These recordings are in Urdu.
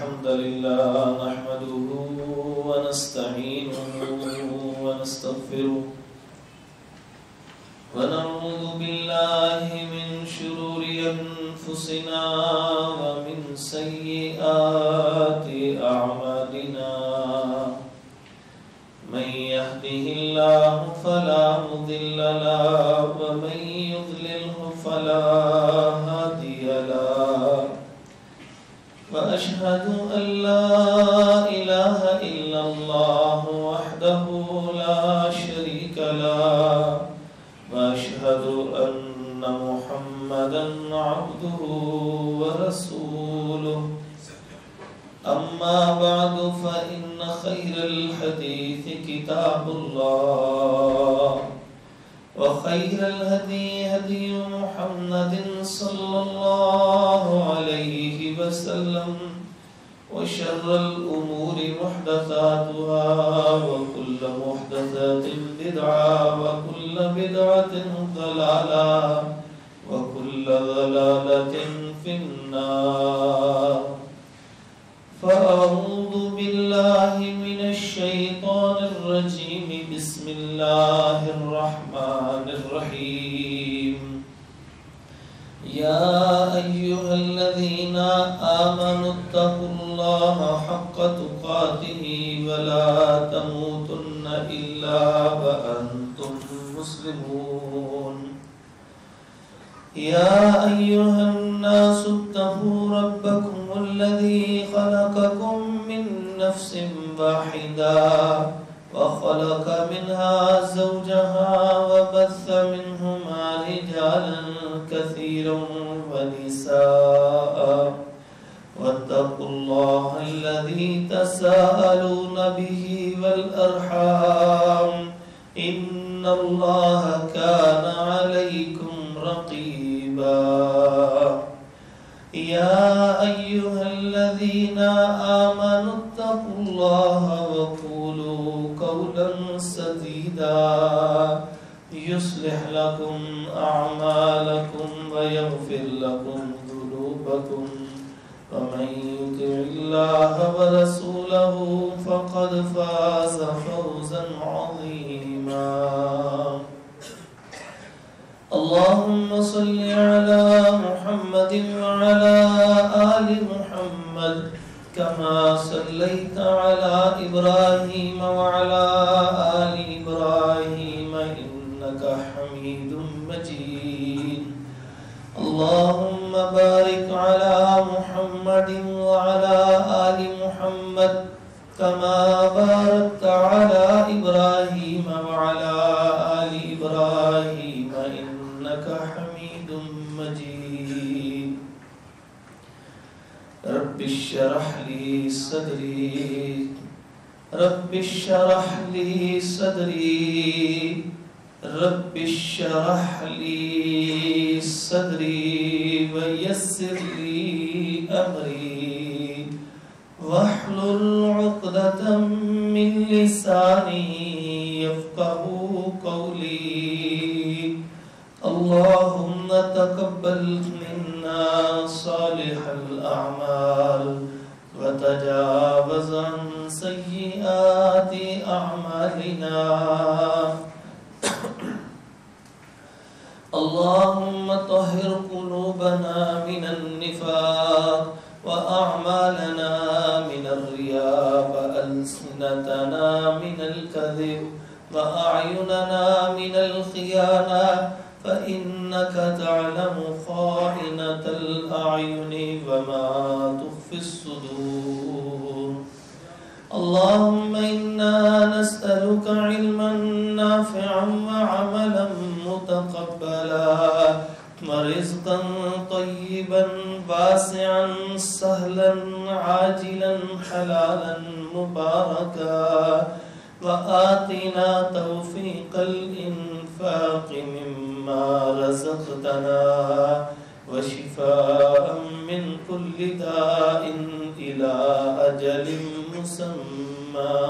الحمد لله نحمده ونستعينه ونستغفره ونعوذ بالله من شرور أنفسنا ومن سيئات أعمالنا من يهده الله فلا مضل له ومن يضلله فلا هادي له وأشهد أن لا إله إلا الله وحده لا شريك له وأشهد أن محمدا عبده ورسوله أما بعد فإن خير الحديث كتاب الله وخير الهدي هدي محمد صلى الله عليه وسلم وشر الأمور محدثاتها وكل محدثات بدعة وكل بدعة ضلالة وكل ضلالة في النار فأعوذ بالله من الشيطان الرجيم بسم الله الرحمن الرحيم يا أيها الذين آمنوا اتقوا الله حق تقاته ولا تموتن إلا وأنتم مسلمون يا أيها الناس اتقوا ربكم الذي خلقكم من نفس واحدة وخلق منها زوجها وبث منهما رجالا كثيرا ونساء واتقوا الله الذي تساءلون به والأرحام إن الله كان عليكم رقيبا يا أيها الذين آمنوا اتقوا الله وقولوا قولا سديدا يصلح لكم أعمالكم ويغفر لكم ذنوبكم ومن يطع الله ورسوله فقد فاز فوزا عظيما اللهم صل على محمد وعلى آل محمد كما صليت على إبراهيم وعلى آل إبراهيم إنك حميد مجيد اللهم بارك على محمد وعلى آل محمد كما باركت على إبراهيم وعلى آل إبراهيم إنك حميد مجيد رب اشرح لي صدري رب اشرح لي صدري رب اشرح لي صدري ويسر لي أمري واحلل عقدة من لساني يفقهوا قولي اللهم تقبل منا صالح الأعمال وتجاوز عن سيئات أعمالنا اللهم طهر قلوبنا من النفاق وأعمالنا من الرياء وألسنتنا من الكذب وأعيننا من الخيانة فإنك تعلم خائنة الأعين وما تخفي الصدور اللهم إنا نسألك علما نافعا وعملا متقبلا ورزقا طيبا واسعا سهلا عاجلا حلالا مباركا وآتنا توفيق الإنفاق مما رزقتنا وشفاء من كل داء إلى أجل مسمى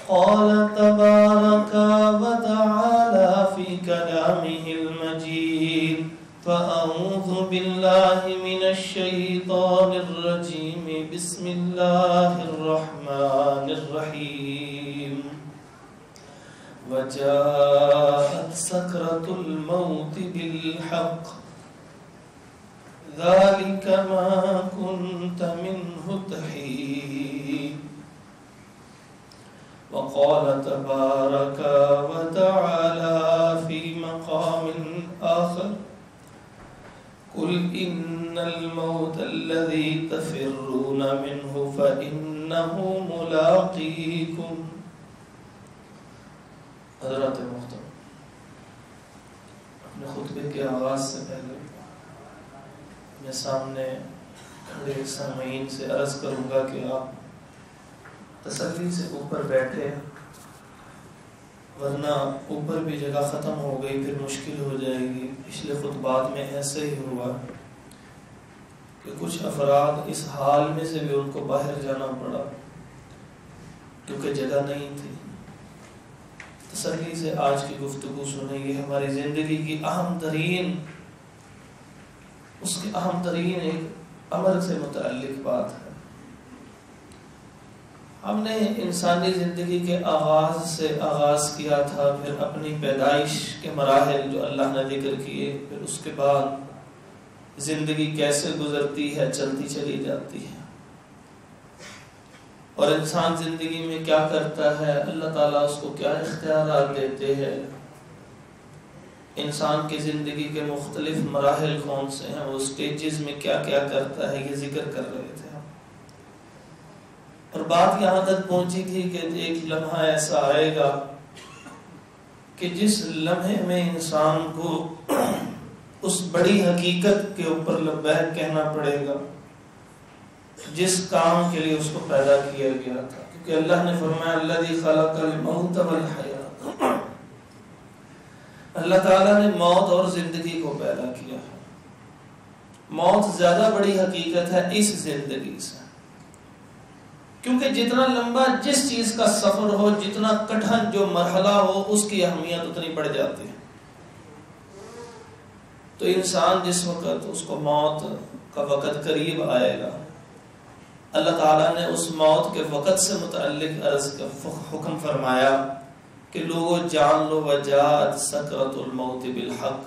قال تبارك وتعالى في كلامه المجيد فأعوذ بالله من الشيطان الرجيم الرجيم بسم الله الرحمن الرحيم وجاءت سكرة الموت بالحق ذلك ما كنت منه تحيد وقال تبارك وتعالى في مقام آخر قل إن الموت الذي تفرون منه فإنه ملاقيكم. حضرات محترم، اپنے خطبے کے آغاز سے پہلے میں سامنے کھڑے سامعین سے عرض کروں گا کہ آپ تسلی سے اوپر بیٹھے، ورنہ اوپر بھی جگہ ختم ہو گئی پھر مشکل ہو جائے گی. پچھلے خطبات میں ایسے ہی ہوا کہ کچھ افراد اس حال میں سے بھی ان کو باہر جانا پڑا کیونکہ جگہ نہیں تھی. تسلی سے آج کی گفتگو سنیں. یہ ہماری زندگی کی اہم ترین ایک امر سے متعلق بات ہے. ہم نے انسانی زندگی کے آغاز سے آغاز کیا تھا، پھر اپنی پیدائش کے مراحل جو اللہ نے ذکر کیے، پھر اس کے بعد زندگی کیسے گزرتی ہے، چلتی چلی جاتی ہے، اور انسان زندگی میں کیا کرتا ہے، اللہ تعالیٰ اس کو کیا اختیارات دیتے ہیں، انسان کی زندگی کے مختلف مراحل کون سے ہیں، وہ سٹیجز میں کیا کیا کرتا ہے، یہ ذکر کر رہے تھے. اور بات یہاں تک پہنچی تھی کہ ایک لمحہ ایسا آئے گا کہ جس لمحے میں انسان کو اس بڑی حقیقت کے اوپر لبیک کہنا پڑے گا جس کام کے لیے اس کو پیدا کیا گیا تھا. کیونکہ اللہ نے فرمایا الذی خلق الموت والحیات، اللہ تعالیٰ نے موت اور زندگی کو پیدا کیا ہے. موت زیادہ بڑی حقیقت ہے اس زندگی سے، کیونکہ جتنا لمبا جس چیز کا سفر ہو، جتنا کٹھن جو مرحلہ ہو، اس کی اہمیت اتنی بڑھ جاتی ہے. تو انسان جس وقت اس کو موت کا وقت قریب آئے گا، اللہ تعالیٰ نے اس موت کے وقت سے متعلق حکم فرمایا کہ لوگوں جان لو وجاءت سکرۃ الموت بالحق.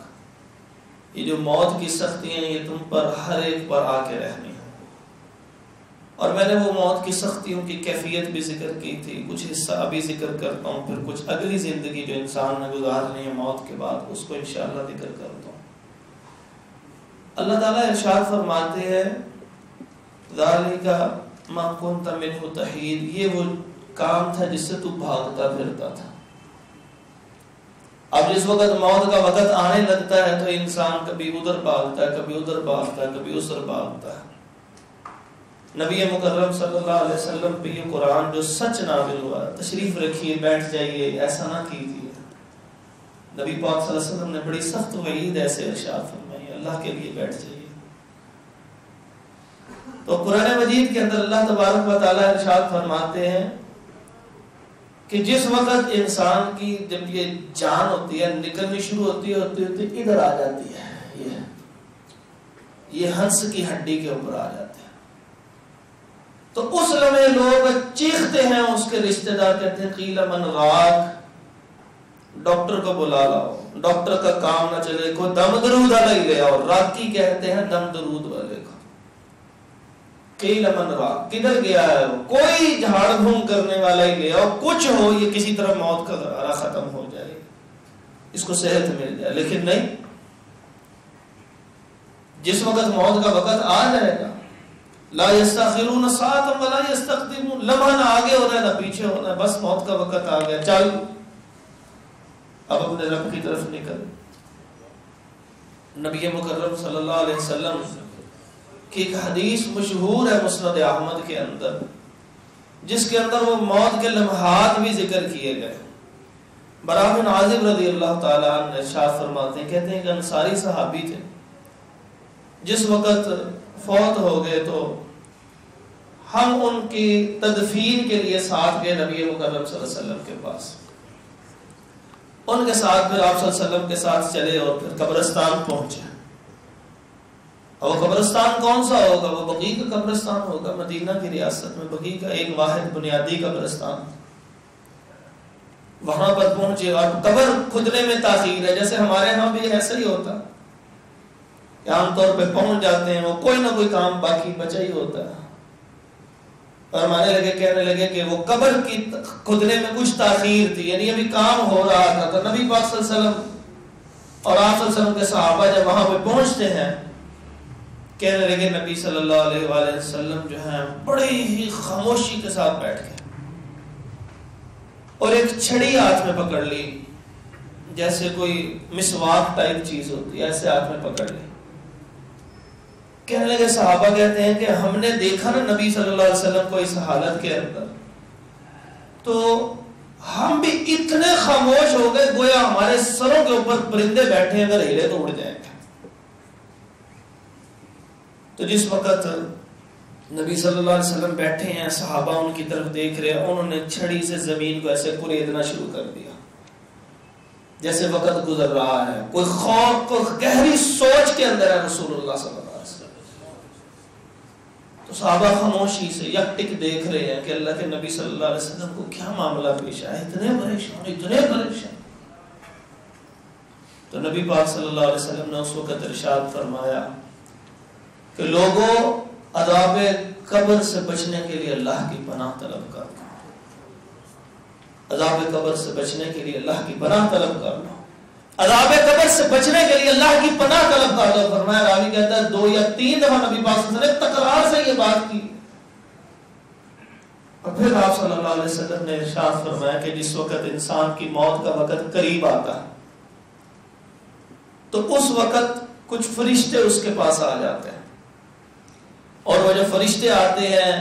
یہ جو موت کی سختیاں یہ تم پر ہر ایک پر آ کے رہنی. اور میں نے وہ موت کی سختیوں کی کیفیت بھی ذکر کی تھی، کچھ حصہ ابھی ذکر کرتا ہوں، پھر کچھ اگلی زندگی جو انسان نے گزارنی ہے موت کے بعد اس کو انشاءاللہ ذکر کرتا ہوں. اللہ تعالیٰ ارشاد فرماتے ہیں ذالک ما کنت منہ تحید، یہ وہ کام تھا جس سے تو بھاگتا پھرتا تھا. اب جس وقت موت کا وقت آنے لگتا ہے تو انسان کبھی ادھر بھاگتا ہے، کبھی ادھر بھاگتا ہے، کبھی ادھر بھاگتا ہے. نبی مکرم صلی اللہ علیہ وسلم پہ یہ قرآن جو سچ نازل ہوا ہے، تشریف رکھیے، بیٹھ جائیے، ایسا نہ کیجیے. نبی پاک صلی اللہ علیہ وسلم نے بڑی سخت وعید ایسے ارشاد فرمائی، اللہ کے لیے بیٹھ جائیے. تو قرآن مجید کے اندر اللہ تبارک و تعالیٰ ارشاد فرماتے ہیں کہ جس وقت انسان کی جب یہ جان ہوتی ہے نکلنی شروع ہوتی ہے ادھر آ جاتی ہے، یہ ہنس کی ہڈی کے اوپر آ جاتی ہے. تو اس لمحے لوگ چیختے ہیں، اس کے رشتہ دار کہتے ہیں قیل من راک، ڈاکٹر کو بلا لاؤ، ڈاکٹر کا کام نہ چلے کوئی دم درود والے لے آؤ. راکی کہتے ہیں دم درود والے کو. قیل من راک، کدھر گیا ہے وہ؟ کوئی جھاڑ گھوم کرنے والا ہی لے آؤ، کچھ ہو یہ کسی طرح موت کا غرارہ ختم ہو جائے، اس کو صحت مل جائے. لیکن نہیں، جس وقت موت کا وقت آ جائے گا لا یستاخرون ساعۃ ولا یستقدمون، لمحہ نہ آگے ہونا ہے نہ پیچھے ہونا ہے، بس موت کا وقت آ گیا، چل اب اپنے رب کی طرف نکل. نبی مکرم صلی اللہ علیہ وسلم کی ایک حدیث مشہور ہے مسند احمد کے اندر، جس کے اندر وہ موت کے لمحات بھی ذکر کیے گئے. براء بن عازب رضی اللہ تعالیٰ عنہ ارشاد فرماتے ہیں، کہتے ہیں کہ انصاری صحابی تھے، جس وقت فوت ہو گئے تو ہم ان کی تدفین کے لیے ساتھ گئے نبی مکرم صلی اللہ علیہ وسلم کے پاس. ان کے ساتھ پھر آپ صلی اللہ علیہ وسلم کے ساتھ چلے اور پھر قبرستان پہنچے اور وہ قبرستان کون سا ہوگا؟ وہ بقیع کا قبرستان ہوگا، مدینہ کی ریاست میں بقیع کا ایک واحد بنیادی قبرستان، وہاں پر پہنچے اور قبر کھدنے میں تاخیر ہے، جیسے ہمارے ہاں بھی ایسا ہی ہوتا کہ عام طور پہ پہنچ جاتے ہیں، وہ کوئی نہ کوئی کام باقی بچا ہی ہوتا ہے، فرمانے لگے کہنے لگے کہ وہ قبر کی کھدنے میں کچھ تاخیر تھی، یعنی ابھی کام ہو رہا تھا، تو نبی پاک صلی اللہ علیہ وسلم اور آپ صلی اللہ علیہ وسلم کے صحابہ جب وہاں پہ پہنچتے ہیں، کہنے لگے نبی صلی اللہ علیہ وآلہ وسلم جو ہیں بڑی ہی خاموشی کے ساتھ بیٹھ گئے اور ایک چھڑی ہاتھ میں پکڑ لی، جیسے کوئی مسواک ٹائپ چیز ہوتی ہے، ایسے ہاتھ میں پکڑ لی۔ کہنے لگے صحابہ کہتے ہیں کہ ہم نے دیکھا نا نبی صلی اللہ علیہ وسلم کو اس حالت کے اندر، تو ہم بھی اتنے خاموش ہو گئے گویا ہمارے سروں کے اوپر پرندے بیٹھے ہیں، اگر ہلے تو اڑ جائیں گے۔ تو جس وقت نبی صلی اللہ علیہ وسلم بیٹھے ہیں، صحابہ ان کی طرف دیکھ رہے ہیں، انہوں نے چھڑی سے زمین کو ایسے کریدنا شروع کر دیا، جیسے وقت گزر رہا ہے، کوئی خوف، کوئی گہری سوچ کے اندر ہے رسول اللہ صلی اللہ علیہ وسلم۔ تو صحابہ خاموشی سے یکٹک دیکھ رہے ہیں کہ اللہ کے نبی صلی اللہ علیہ وسلم کو کیا معاملہ پیش آیا، اتنے پریشان۔ تو نبی پاک صلی اللہ علیہ وسلم نے اس وقت ارشاد فرمایا کہ لوگوں، عذاب قبر سے بچنے کے لیے اللہ کی پناہ طلب کر لو، عذاب قبر سے بچنے کے لیے اللہ کی پناہ طلب کر لو، عذاب قبر سے بچنے کے لیے اللہ کی پناہ طلب کر لو۔ فرمایا، راوی کہتا ہے 2 یا 3 دفعہ نبی پاک صلی اللہ علیہ وسلم تکرار سے یہ بات کی، اور پھر آپ صلی اللہ علیہ وسلم نے ارشاد فرمایا کہ جس وقت انسان کی موت کا وقت قریب آتا ہے تو اس وقت کچھ فرشتے اس کے پاس آ جاتے ہیں، اور وہ جو فرشتے آتے ہیں،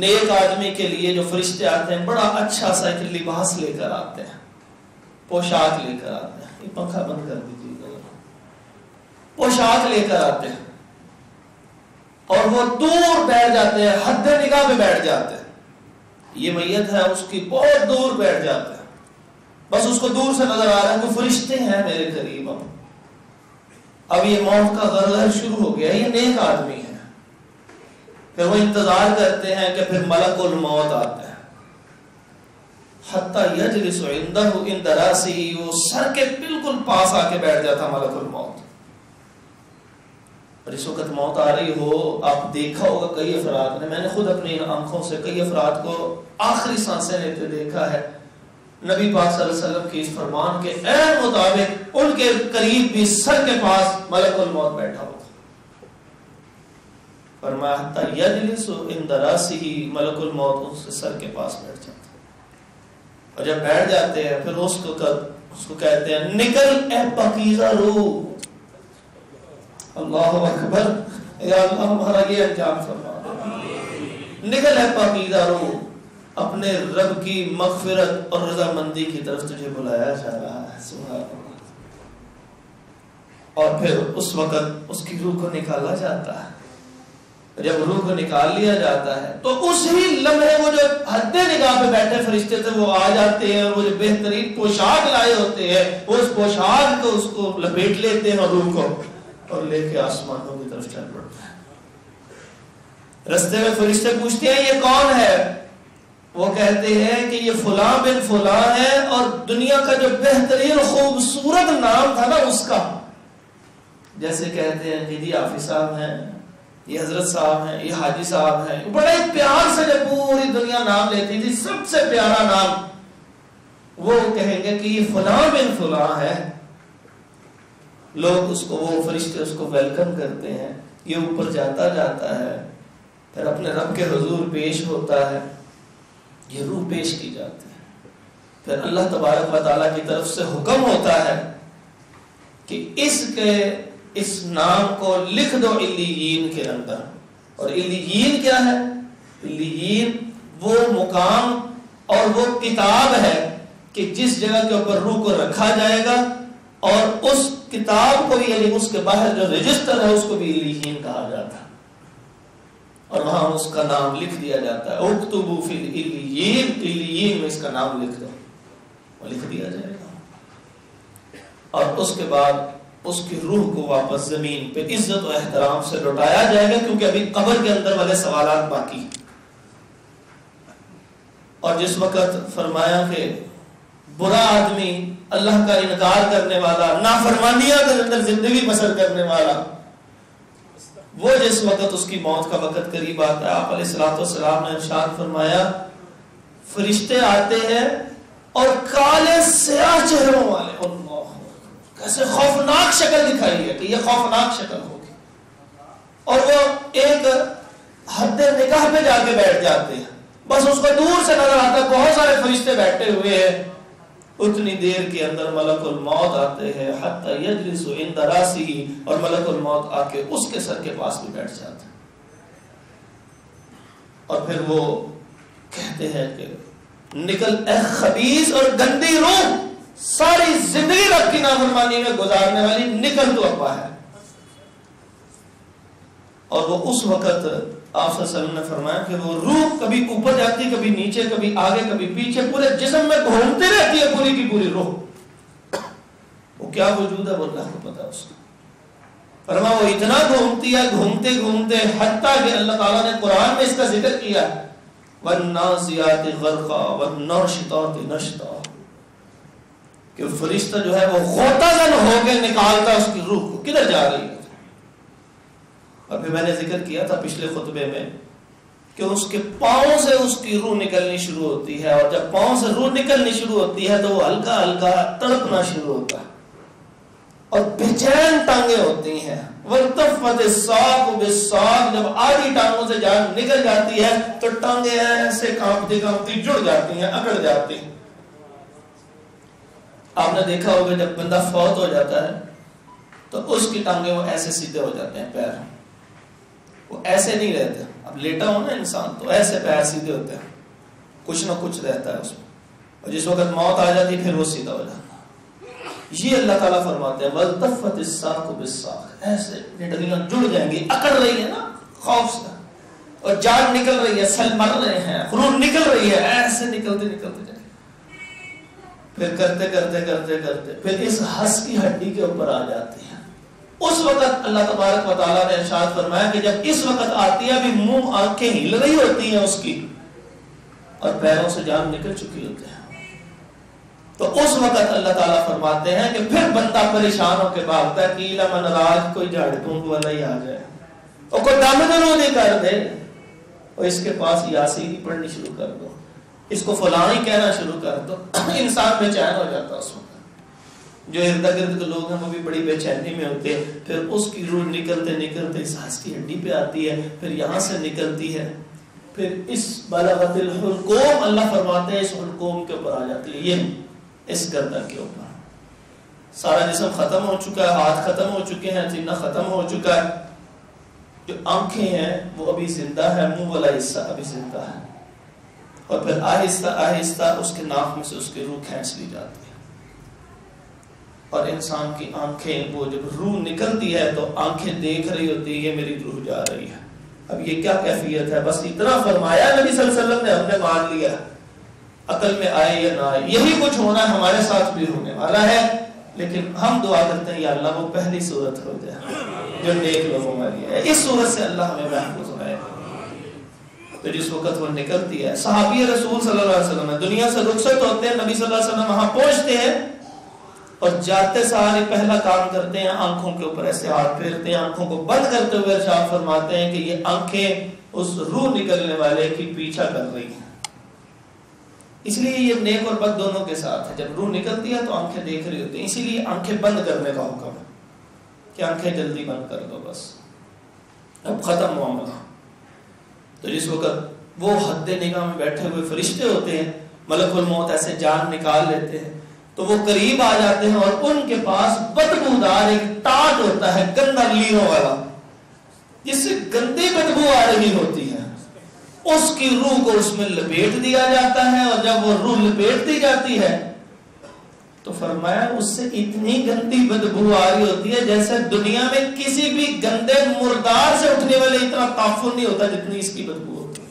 نیک آدمی کے لیے جو فرشتے آتے ہیں، بڑا اچھا سا ایک لباس لے کر آتے ہیں، پوشاک لے کر آتے ہیں، یہ پنکھا بند کر دیجیے، پوشاک لے کر آتے ہیں، اور وہ دور بیٹھ جاتے ہیں، حد نگاہ پہ بیٹھ جاتے ہیں، یہ میت ہے اس کی بہت دور بیٹھ جاتے ہیں، بس اس کو دور سے نظر آ رہا ہے وہ فرشتے ہیں میرے قریب، اب یہ موت کا غرغر شروع ہو گیا، یہ نیک آدمی ہے۔ پھر وہ انتظار کرتے ہیں کہ پھر ملک الموت آتا ہے، حتی یجلس عندہ عند راسہ، وہ سر کے بالکل پاس آ کے بیٹھ جاتا ملک الموت۔ اور اس وقت موت آ رہی ہو، آپ دیکھا ہوگا کئی افراد نے، میں نے خود اپنی آنکھوں سے کئی افراد کو آخری سانسیں لیتے دیکھا ہے، نبی پاک صلی اللہ علیہ وسلم کی اس فرمان کے عین مطابق ان کے قریب بھی سر کے پاس ملک الموت بیٹھا ہوتا، فرمایا حتی یجلس عند راسہ، ملک الموت اس کے سر کے پاس بیٹھ جاتا، اور جب بیٹھ جاتے ہیں پھر اس کو کہتے ہیں نکل اے پاکیزہ روح، اللہ اکبر، یا اللہ ہمارا یہ انجام فرما، نکل اے پاکیزہ روح، اپنے رب کی مغفرت اور رضامندی کی طرف تجھے بلایا جا رہا ہے، سبحان اللہ۔ اور پھر اس وقت اس کی روح کو نکالا جاتا ہے، جب روح کو نکال لیا جاتا ہے تو اسی لمحے وہ جو حد نگاہ پہ بیٹھے فرشتے تھے وہ آ جاتے ہیں، اور وہ جو بہترین پوشاک لائے ہوتے ہیں وہ اس پوشاک کو اس کو لپیٹ لیتے ہیں اور روح کو، اور لے کے آسمانوں کی طرف چل پڑتے ہیں۔ رستے میں فرشتے پوچھتے ہیں یہ کون ہے؟ وہ کہتے ہیں کہ یہ فلاں بن فلاں ہے، اور دنیا کا جو بہترین خوبصورت نام تھا نا اس کا، جیسے کہتے ہیں کہ جی حافظ صاحب ہیں، یہ حضرت صاحب ہیں، یہ حاجی صاحب ہیں، بڑے پیار سے جب پوری دنیا نام لیتی تھی، سب سے پیارا نام، وہ کہیں گے کہ یہ فلاں بن فلاں ہے، لوگ اس کو، وہ فرشتے اس کو ویلکم کرتے ہیں، یہ اوپر جاتا ہے، پھر اپنے رب کے حضور پیش ہوتا ہے، یہ روح پیش کی جاتی ہے، پھر اللہ تبارک و تعالیٰ کی طرف سے حکم ہوتا ہے کہ اس نام کو لکھ دو علیین کے اندر۔ اور علیین کیا ہے؟ علیین وہ مقام اور وہ کتاب ہے کہ جس جگہ کے اوپر روح کو رکھا جائے گا، اور اس کتاب کو بھی، یعنی اس کے باہر جو رجسٹر ہے اس کو بھی علیین کہا جاتا ہے، اور وہاں اس کا نام لکھ دیا جاتا ہے، اکتبوا فی العلیین، علیین میں اس کا نام لکھ دو، وہ لکھ دیا جائے گا۔ اور اس کے بعد اس کی روح کو واپس زمین پہ عزت و احترام سے لوٹایا جائے گا، کیونکہ ابھی قبر کے اندر والے سوالات باقی۔ اور جس وقت فرمایا کہ برا آدمی، اللہ کا انکار کرنے والا، نافرمانیاں کے اندر زندگی بسر کرنے والا، وہ جس وقت اس کی موت کا وقت قریب آتا ہے، آپ علیہ الصلوۃ والسلام نے ارشاد فرمایا فرشتے آتے ہیں اور کالے سیاہ چہروں والے، اللہ کیسے خوفناک شکل دکھائی ہے کہ یہ خوفناک شکل ہوگی، اور وہ ایک حد نگاہ پہ جا کے بیٹھ جاتے ہیں، بس اس کو دور سے نظر آتا ہے بہت سارے فرشتے بیٹھے ہوئے ہیں، اتنی دیر کے اندر ملک الموت آتے ہیں حتی یجلس عند راسہ، اور ملک الموت آ کے اس کے سر کے پاس بھی بیٹھ جاتے ہیں، اور پھر وہ کہتے ہیں کہ نکل اے خبیث اور گندی روح، ساری زندگی رب کی نافرمانی میں گزارنے والی، نکل تو ابا ہے۔ اور وہ اس وقت آپ صلی اللہ علیہ وسلم نے فرمایا کہ وہ روح کبھی اوپر جاتی، کبھی نیچے، کبھی آگے، کبھی پیچھے، پورے جسم میں گھومتی رہتی ہے پوری کی پوری روح۔ وہ کیا وجود ہے وہ اللہ کو پتا اس کو، فرمایا وہ اتنا گھومتی ہے، گھومتے گھومتے حتیٰ کہ اللہ تعالیٰ نے قرآن میں اس کا ذکر کیا وَالنَّازِعَاتِ غَرْقًا وَالنَّاشِطَاتِ نَشْطًا، کہ فرشتہ جو ہے وہ غوطہ زن ہو کے نکالتا اس کی روح کو، کدھر جا رہی ہے۔ اور پھر میں نے ذکر کیا تھا پچھلے خطبے میں کہ اس کے پاؤں سے اس کی روح نکلنی شروع ہوتی ہے، اور جب پاؤں سے روح نکلنی شروع ہوتی ہے تو وہ ہلکا ہلکا تڑپنا شروع ہوتا ہے، اور بے چین ٹانگیں ہوتی ہیں، وَالْتَفَّتِ السَّاقُ بِالسَّاقِ، جب آدھی ٹانگوں سے جان نکل جاتی ہے تو ٹانگیں ایسے کانپتی کانپتی جڑ جاتی ہیں، اکڑ جاتی ہیں۔ آپ نے دیکھا ہوگا جب بندہ فوت ہو جاتا ہے تو اس کی ٹانگیں وہ ایسے سیدھے ہو جاتے ہیں، پیر وہ ایسے نہیں رہتے، اب لیٹا ہو نا انسان تو ایسے پیر سیدھے ہوتے ہیں، کچھ نہ کچھ رہتا ہے اس میں، اور جس وقت موت آ جاتی پھر وہ سیدھا ہو جاتا ہے۔ یہ اللہ تعالیٰ فرماتے ہیں وَالْتَفَّتِ السَّاقُ بِالسَّاقِ، ایسے ڈنڈیاں جڑ جائیں گی، اکڑ رہی ہے نا خوف سے، اور جان نکل رہی ہے، سل مر رہے ہیں، خون نکل رہی ہے، ایسے نکلتے نکلتے جائیں، پھر کرتے کرتے کرتے کرتے پھر اس ہس کی ہڈی کے اوپر آ جاتی ہے۔ اس وقت اللہ تبارک و تعالیٰ نے ارشاد فرمایا کہ جب اس وقت آتی ہے، ابھی منہ آنکھیں ہل رہی ہوتی ہیں اس کی، اور پیروں سے جان نکل چکی ہوتی ہے، تو اس وقت اللہ تعالیٰ فرماتے ہیں کہ پھر بندہ پریشان ہو کے بھاگتا ہے کہ من راج کوئی جھاڑ پھونک والا ہی آ جائے، اور کوئی دم درودی کر دے، اور اس کے پاس یاسین پڑھنی شروع کر دو، اس کو فلاں ہی کہنا شروع کر دو، انسان بے چین ہو جاتا ہے اس وقت۔ جو ارد گرد کے لوگ ہیں وہ بھی بڑی بے چینی میں ہوتے ہیں، پھر اس کی روح نکلتے نکلتے سانس کی ہڈی پہ آتی ہے، پھر یہاں سے نکلتی ہے، پھر اس بلغت الحلقوم، اللہ فرماتے ہیں اس حلقوم کے اوپر آ جاتی ہے، یہ اس گردن کے اوپر، سارا جسم ختم ہو چکا ہے، ہاتھ ختم ہو چکے ہیں، سینہ ختم ہو چکا ہے، جو آنکھیں ہیں وہ ابھی زندہ ہے، منہ والا حصہ ابھی زندہ ہے، اور پھر آہستہ آہستہ اس کے ناک میں سے اس کی روح کھینچ لی جاتی ہے، اور انسان کی آنکھیں وہ جب روح نکلتی ہے تو آنکھیں دیکھ رہی ہوتی ہے یہ میری روح جا رہی ہے۔ اب یہ کیا کیفیت ہے، بس اتنا فرمایا نبی صلی اللہ علیہ وسلم نے، ہم نے مان لیا، عقل میں آئے یا نہ آئے، یہی کچھ ہونا ہے، ہمارے ساتھ بھی ہونے والا ہے، لیکن ہم دعا کرتے ہیں یا اللہ وہ پہلی صورت ہو جائے جو نیک لوگوں والی ہے، اس صورت سے اللہ ہمیں محفوظ رہے۔ تو جس وقت وہ نکلتی ہے، صحابی رسول صلی اللہ علیہ وسلم دنیا سے رخصت ہوتے ہیں، نبی صلی اللہ علیہ وسلم وہاں پہنچتے ہیں، اور جاتے سارے پہلا کام کرتے ہیں آنکھوں کے اوپر ایسے ہاتھ پھیرتے ہیں، آنکھوں کو بند کرتے ہوئے ارشاد فرماتے ہیں کہ یہ آنکھیں اس روح نکلنے والے کی پیچھا کر رہی ہیں، اس لیے یہ نیک اور بد دونوں کے ساتھ ہے، جب روح نکلتی ہے تو آنکھیں دیکھ رہی ہوتی ہیں، اسی لیے آنکھیں بند کرنے کا حکم ہے کہ آنکھیں جلدی بند کر دو، بس اب ختم معاملہ۔ تو جس وقت وہ حد نگاہ میں بیٹھے ہوئے فرشتے ہوتے ہیں، ملک الموت ایسے جان نکال لیتے ہیں، تو وہ قریب آ جاتے ہیں، اور ان کے پاس بدبودار ایک ٹاٹ ہوتا ہے گندا لیروں والا، جس سے گندی بدبو آ رہی ہوتی ہے، اس کی روح کو اس میں لپیٹ دیا جاتا ہے، اور جب وہ روح لپیٹ دی جاتی ہے تو فرمایا اس سے اتنی گندی بدبو آ رہی ہوتی ہے جیسے دنیا میں کسی بھی گندے مردار سے اٹھنے والے اتنا تعفن نہیں ہوتا جتنی اس کی بدبو ہوتی ہے،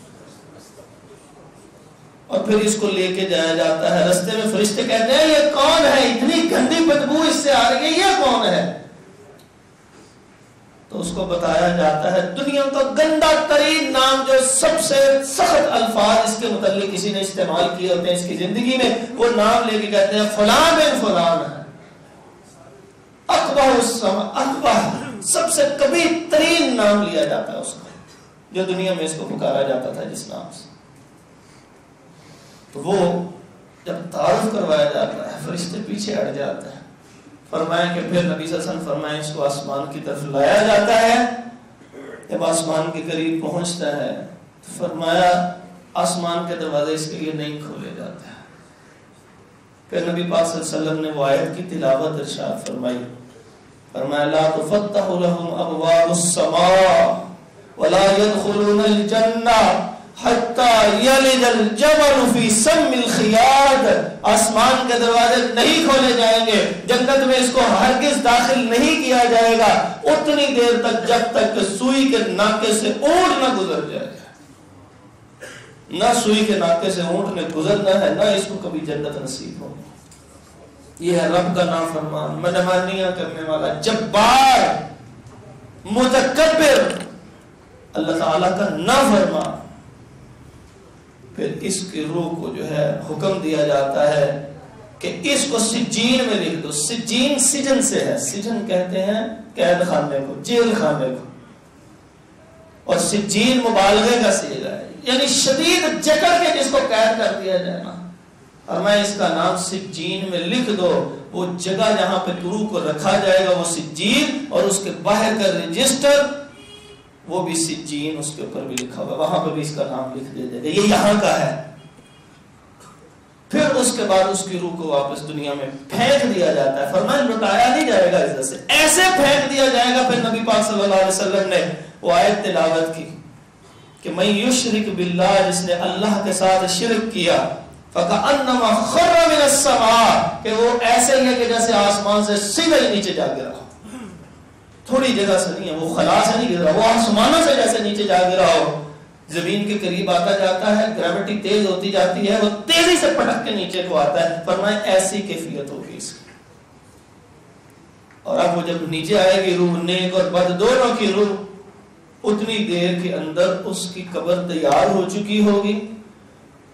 اور پھر اس کو لے کے جایا جاتا ہے، رستے میں فرشتے کہتے ہیں یہ کون ہے، اتنی گندی بدبو اس سے آ رہی ہے، یہ کون ہے؟ اس کو بتایا جاتا ہے دنیا کا گندا ترین نام جو سب سے سخت الفاظ اس کے متعلق کسی نے استعمال کیے ہوتے ہیں اس کی زندگی میں، وہ نام لے کے کہتے ہیں فلاں بن فلان ہے، اقبح السما، اقبح سب سے کبھی ترین نام لیا جاتا ہے اس کا، جو دنیا میں اس کو پکارا جاتا تھا جس نام سے۔ تو وہ جب تعارف کروایا جاتا ہے فرشتے پیچھے ہٹ جاتے ہیں۔ فرمایا کہ پھر نبی صلی اللہ علیہ وسلم فرمائے اس کو آسمان کی طرف لایا جاتا ہے، جب آسمان کے قریب پہنچتا ہے تو فرمایا آسمان کے دروازے اس کے لیے نہیں کھولے جاتے ہیں۔ پھر نبی پاک صلی اللہ علیہ وسلم نے وہ آیت کی تلاوت ارشاد فرمائی، فرمایا لا تفتح لهم ابواب السماء ولا يدخلون الجنہ حتی یلج الجمل فی سم الخیاط، آسمان کے دروازے نہیں کھولے جائیں گے، جنت میں اس کو ہرگز داخل نہیں کیا جائے گا اتنی دیر تک جب تک کہ سوئی کے ناکے سے اونٹ نہ گزر جائے گا۔ نہ سوئی کے ناکے سے اونٹ نے گزرنا ہے، نہ اس کو کبھی جنت نصیب ہوگی۔ یہ ہے رب کا نافرمان، منمانیاں کرنے والا، جبار، متکبر، اللہ تعالیٰ کا نافرمان۔ پھر اس کی روح کو جو ہے حکم دیا جاتا ہے کہ اس کو سجین میں لکھ دو۔ سجین سجن سے ہے، سجن کہتے ہیں قید خانے کو، جیل خانے کو، اور سجین مبالغے کا صیغہ ہے، یعنی شدید جکڑ کے جس کو قید کر دیا جائے نا، اور میں اس کا نام سجین میں لکھ دو۔ وہ جگہ جہاں پہ روح کو رکھا جائے گا وہ سجین، اور اس کے باہر کا رجسٹر وہ بھی سجین اس کے اوپر بھی لکھا ہوا، وہاں پہ بھی اس کا نام لکھ دیا جائے گا، یہ یہاں کا ہے۔ پھر اس کے بعد اس کی روح کو واپس دنیا میں پھینک دیا جاتا ہے، فرمایا لٹایا نہیں جائے گا عزت سے، ایسے پھینک دیا جائے گا۔ پھر نبی پاک صلی اللہ علیہ وسلم نے وہ آیت تلاوت کی کہ من یشرک باللہ، جس نے اللہ کے ساتھ شرک کیا، فکأنما خر من السماء، کہ وہ ایسے ہی ہے کہ جیسے آسمان سے سیدھا ہی نیچے جا گرا، تھوڑی جگہ سے نہیں ہے، وہ خلا سے نہیں گرا، وہ آسمانوں سے جیسے نیچے جا گرا ہو، زمین کے قریب آتا جاتا ہے، گریوٹی تیز ہوتی جاتی ہے، وہ تیزی سے پٹک کے نیچے کو آتا ہے۔ فرمائے ایسی کیفیت ہوگی اس کی۔ اور اب وہ جب نیچے آئے گی روح، نیک اور بد دونوں کی روح، اتنی دیر کے اندر اس کی قبر تیار ہو چکی ہوگی،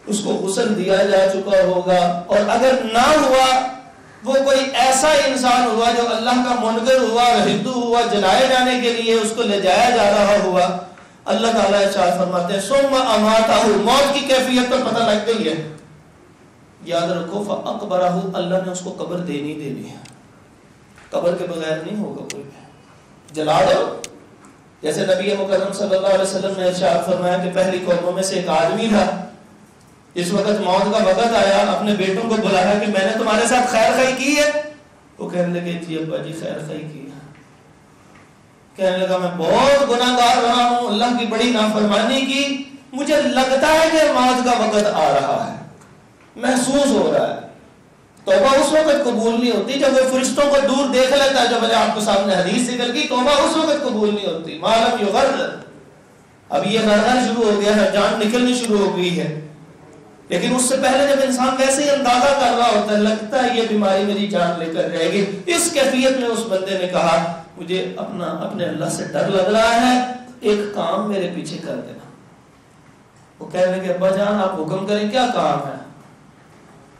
اس کو غسل دیا جا چکا ہوگا، اور اگر نہ ہوا وہ کوئی ایسا انسان ہوا جو اللہ کا منکر ہوا، ہندو ہوا، جلائے جانے کے لیے اس کو لے جایا جا رہا ہوا، اللہ تعالیٰ ارشاد فرماتے ہیں ثم اماتہ، موت کی کیفیت پر پتہ لگ گئی ہے، یاد رکھو فاقبرہ، اللہ نے اس کو قبر دینی ہے، قبر کے بغیر نہیں ہوگا کوئی، جلا دو۔ جیسے نبی مکرم صلی اللہ علیہ وسلم نے ارشاد فرمایا کہ پہلی قوموں میں سے ایک آدمی تھا، اس وقت موت کا وقت آیا، اپنے بیٹوں کو بلایا کہ میں نے تمہارے ساتھ خیر خائی کی ہے، وہ کہنے لگے جی ابا جی خیر خائی کی ہے، کہنے لگا میں بہت گناہ گار رہا ہوں، اللہ کی بڑی نافرمانی کی، مجھے لگتا ہے کہ موت کا وقت آ رہا ہے، محسوس ہو رہا ہے۔ توبہ اس وقت قبول نہیں ہوتی جب وہ فرشتوں کو دور دیکھ لیتا ہے، جو میں نے آپ کو سامنے حدیث ذکر کی، توبہ اس وقت قبول نہیں ہوتی، معلوم یغرر، اب یہ غرغر شروع ہو گیا ہے، جان نکلنی شروع ہو گئی ہے، لیکن اس سے پہلے جب انسان ویسے ہی اندازہ کر رہا ہوتا ہے، لگتا ہے یہ بیماری میری جان لے کر جائے گی، اس کیفیت میں اس بندے نے کہا مجھے اپنے اللہ سے ڈر لگ رہا ہے، ایک کام میرے پیچھے کر دینا۔ وہ کہنے لگے ابا جان آپ حکم کریں کیا کام ہے؟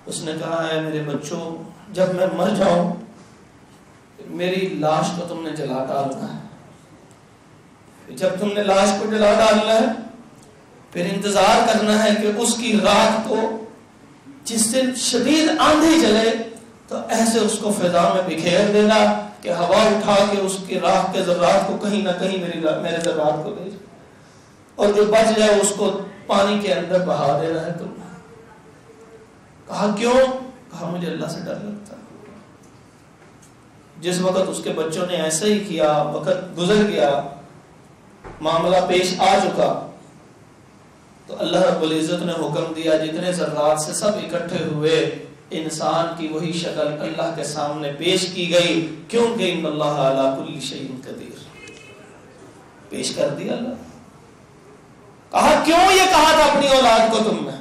اس نے کہا ہے میرے بچوں، جب میں مر جاؤں میری لاش کو تم نے جلا ڈالنا ہے، جب تم نے لاش کو جلا ڈالنا ہے پھر انتظار کرنا ہے کہ اس کی رات کو جس دن شدید آندھی چلے تو ایسے اس کو فضا میں بکھیر دینا کہ ہوا اٹھا کے اس کی راہ کے ذرات کو کہیں نہ کہیں میرے ذرات کو دے، اور جو بچ جائے اس کو پانی کے اندر بہا دینا ہے تم نے۔ کہا کیوں؟ کہا مجھے اللہ سے ڈر لگتا ہے۔ جس وقت اس کے بچوں نے ایسا ہی کیا، وقت گزر گیا، معاملہ پیش آ چکا، تو اللہ رب العزت نے حکم دیا جتنے ذرات سے سب اکٹھے ہوئے، انسان کی وہی شکل اللہ کے سامنے پیش کی گئی، کیونکہ ان اللہ علی کل شیء قدیر، پیش کر دیا اللہ۔ کہا کیوں یہ کہا تھا اپنی اولاد کو تم نے؟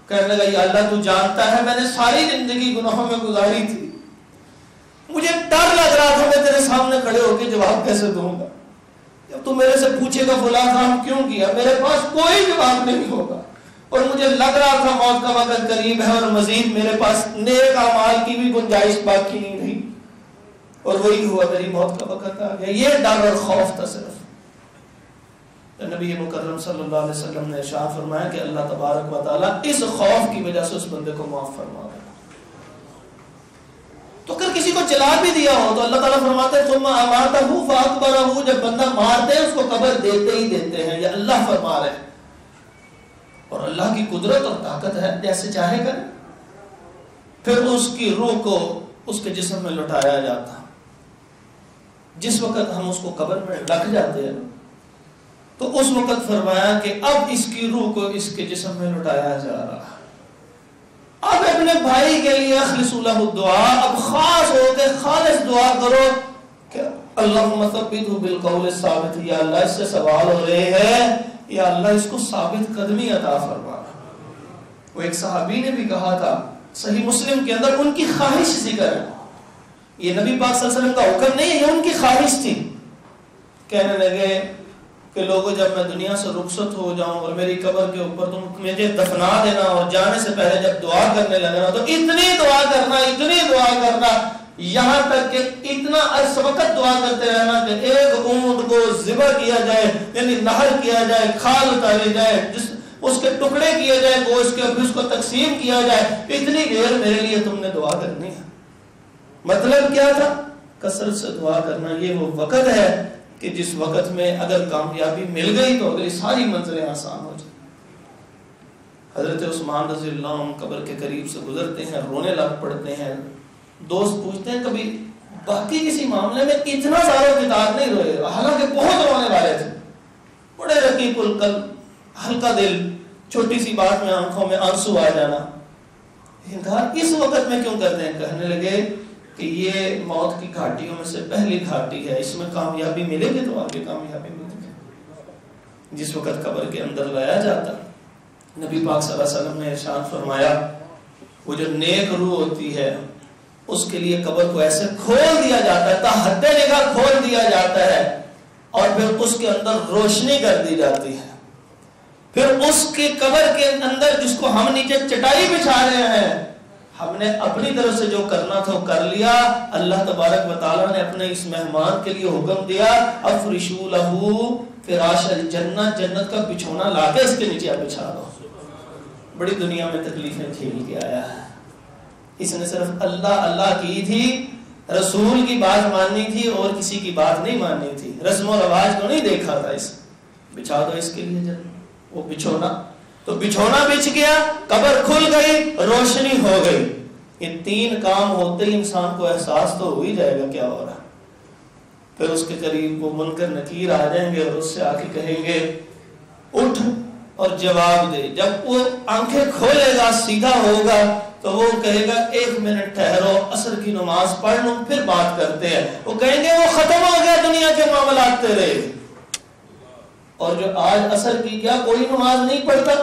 کہنے لگا یا اللہ تو جانتا ہے میں نے ساری زندگی گناہوں میں گزاری تھی، مجھے ڈر لگ رہا تھا میں تیرے سامنے کھڑے ہو کے جواب کیسے دوں گا، جب تو میرے سے پوچھے گا فلاں کام کیوں کیا، میرے پاس کوئی جواب نہیں ہوگا، اور مجھے لگ رہا تھا موت کا وقت قریب ہے اور مزید میرے پاس نیک اعمال کی بھی گنجائش باقی نہیں رہی، اور وہی ہوا، میری موت کا وقت آ گیا۔ یہ ڈر اور خوف تھا صرف۔ نبی مکرم صلی اللہ علیہ وسلم نے ارشاد فرمایا کہ اللہ تبارک و تعالیٰ اس خوف کی وجہ سے اس بندے کو معاف فرما دے گا۔ تو اگر کسی کو جلا بھی دیا ہو تو اللہ تعالیٰ فرماتے ہیں ثم اماتہ فاقبرہ، جب بندہ مارتے ہیں اس کو قبر دیتے ہی دیتے ہیں، یہ اللہ فرما رہے ہیں، اور اللہ کی قدرت اور طاقت ہے، جیسے چاہے کرے۔ پھر اس کی روح کو اس کے جسم میں لٹایا جاتا۔ جس وقت ہم اس کو قبر میں رکھ جاتے ہیں تو اس وقت فرمایا کہ اب اس کی روح کو اس کے جسم میں لٹایا جا رہا۔ اب اپنے بھائی کے لیے اخلصوا لہ الدعاء، اب خاص ہو کے خالص دعا کرو کہ اللہم ثبتہ بالقول الثابت، یا اللہ اس سے سوال ہو رہے ہیں، یا اللہ اس کو ثابت قدمی عطا فرما۔ وہ ایک صحابی نے بھی کہا تھا، صحیح مسلم کے اندر ان کی خواہش ذکر ہے، یہ نبی پاک صلی اللہ علیہ وسلم کا حکم نہیں ہے، یہ ان کی خواہش تھی۔ کہنے لگے کہ لوگوں جب میں دنیا سے رخصت ہو جاؤں اور میری قبر کے اوپر تم مجھے دفنا دینا، اور جانے سے پہلے جب دعا کرنے لگنا تو اتنی دعا کرنا، یہاں تک کہ اتنا عرص وقت دعا کرتے رہنا کہ ایک اونٹ کو ذبح کیا جائے، یعنی نہر کیا جائے، کھال اتارے جائے، اس کے ٹکڑے کیے جائے گوشت کے، پھر اس کو تقسیم کیا جائے، اتنی دیر میرے لیے تم نے دعا کرنی ہے۔ مطلب کیا تھا؟ کثرت سے دعا کرنا۔ یہ وہ وقت ہے کہ جس وقت میں اگر کامیابی مل گئی تو اگلی ساری منزلیں آسان ہو جائیں۔ حضرت عثمان رضی اللہ عنہ قبر کے قریب سے گزرتے ہیں، رونے لگ پڑتے ہیں۔ دوست پوچھتے ہیں کبھی باقی کسی معاملے میں اتنا زیادہ کتاب نہیں روئے، حالانکہ بہت رونے والے تھے، بڑے رقیق القلب، ہلکا دل، چھوٹی سی بات میں آنکھوں میں آنسو آ جانا، اس وقت میں کیوں کرتے ہیں؟ کہنے لگے کہ یہ موت کی گھاٹیوں میں سے پہلی گھاٹی ہے، اس میں کامیابی ملے گی تو آگے کامیابی ملے گی۔ جس وقت قبر کے اندر لایا جاتا، نبی پاک صلی اللہ علیہ وسلم نے ارشاد فرمایا وہ جو نیک روح ہوتی ہے اس کے لیے قبر کو ایسے کھول دیا جاتا ہے، تا حد نگاہ کھول دیا جاتا ہے، اور پھر اس کے اندر روشنی کر دی جاتی ہے۔ پھر اس کی قبر کے اندر جس کو ہم نیچے چٹائی بچھا رہے ہیں، ہم نے اپنی طرف سے جو کرنا تھا وہ کر لیا، اللہ تبارک و تعالیٰ نے اپنے اس مہمان کے لیے حکم دیا افرشوا لہ فراش الجنہ، جنت کا بچھونا لا کے اس کے نیچے آپ بچھا دو۔ بڑی دنیا میں تکلیفیں جھیل کے آیا ہے، اس نے صرف اللہ اللہ کی تھی، رسول کی بات ماننی تھی اور کسی کی بات نہیں ماننی تھی، رسم و رواج کو نہیں دیکھا تھا، اس بچھا دو اس کے لیے جنت، وہ بچھونا، تو بچھونا بچھ گیا، قبر کھل گئی، روشنی ہو گئی۔ یہ تین کام ہوتے ہی انسان کو احساس تو ہو ہی جائے گا کیا ہو رہا۔ پھر اس کے قریب وہ منکر نکیر آ جائیں گے اور اس سے آ کے کہیں گے اٹھ اور جواب دے۔ جب وہ آنکھیں کھولے گا، سیدھا ہوگا، تو وہ کہے گا 1 منٹ ٹھہرو، عصر کی نماز پڑھ لوں پھر بات کرتے ہیں۔ وہ کہیں گے وہ ختم ہو گیا دنیا کے معاملات تیرے، اور جو آج عصر کی کیا کوئی نماز نہیں پڑھتا،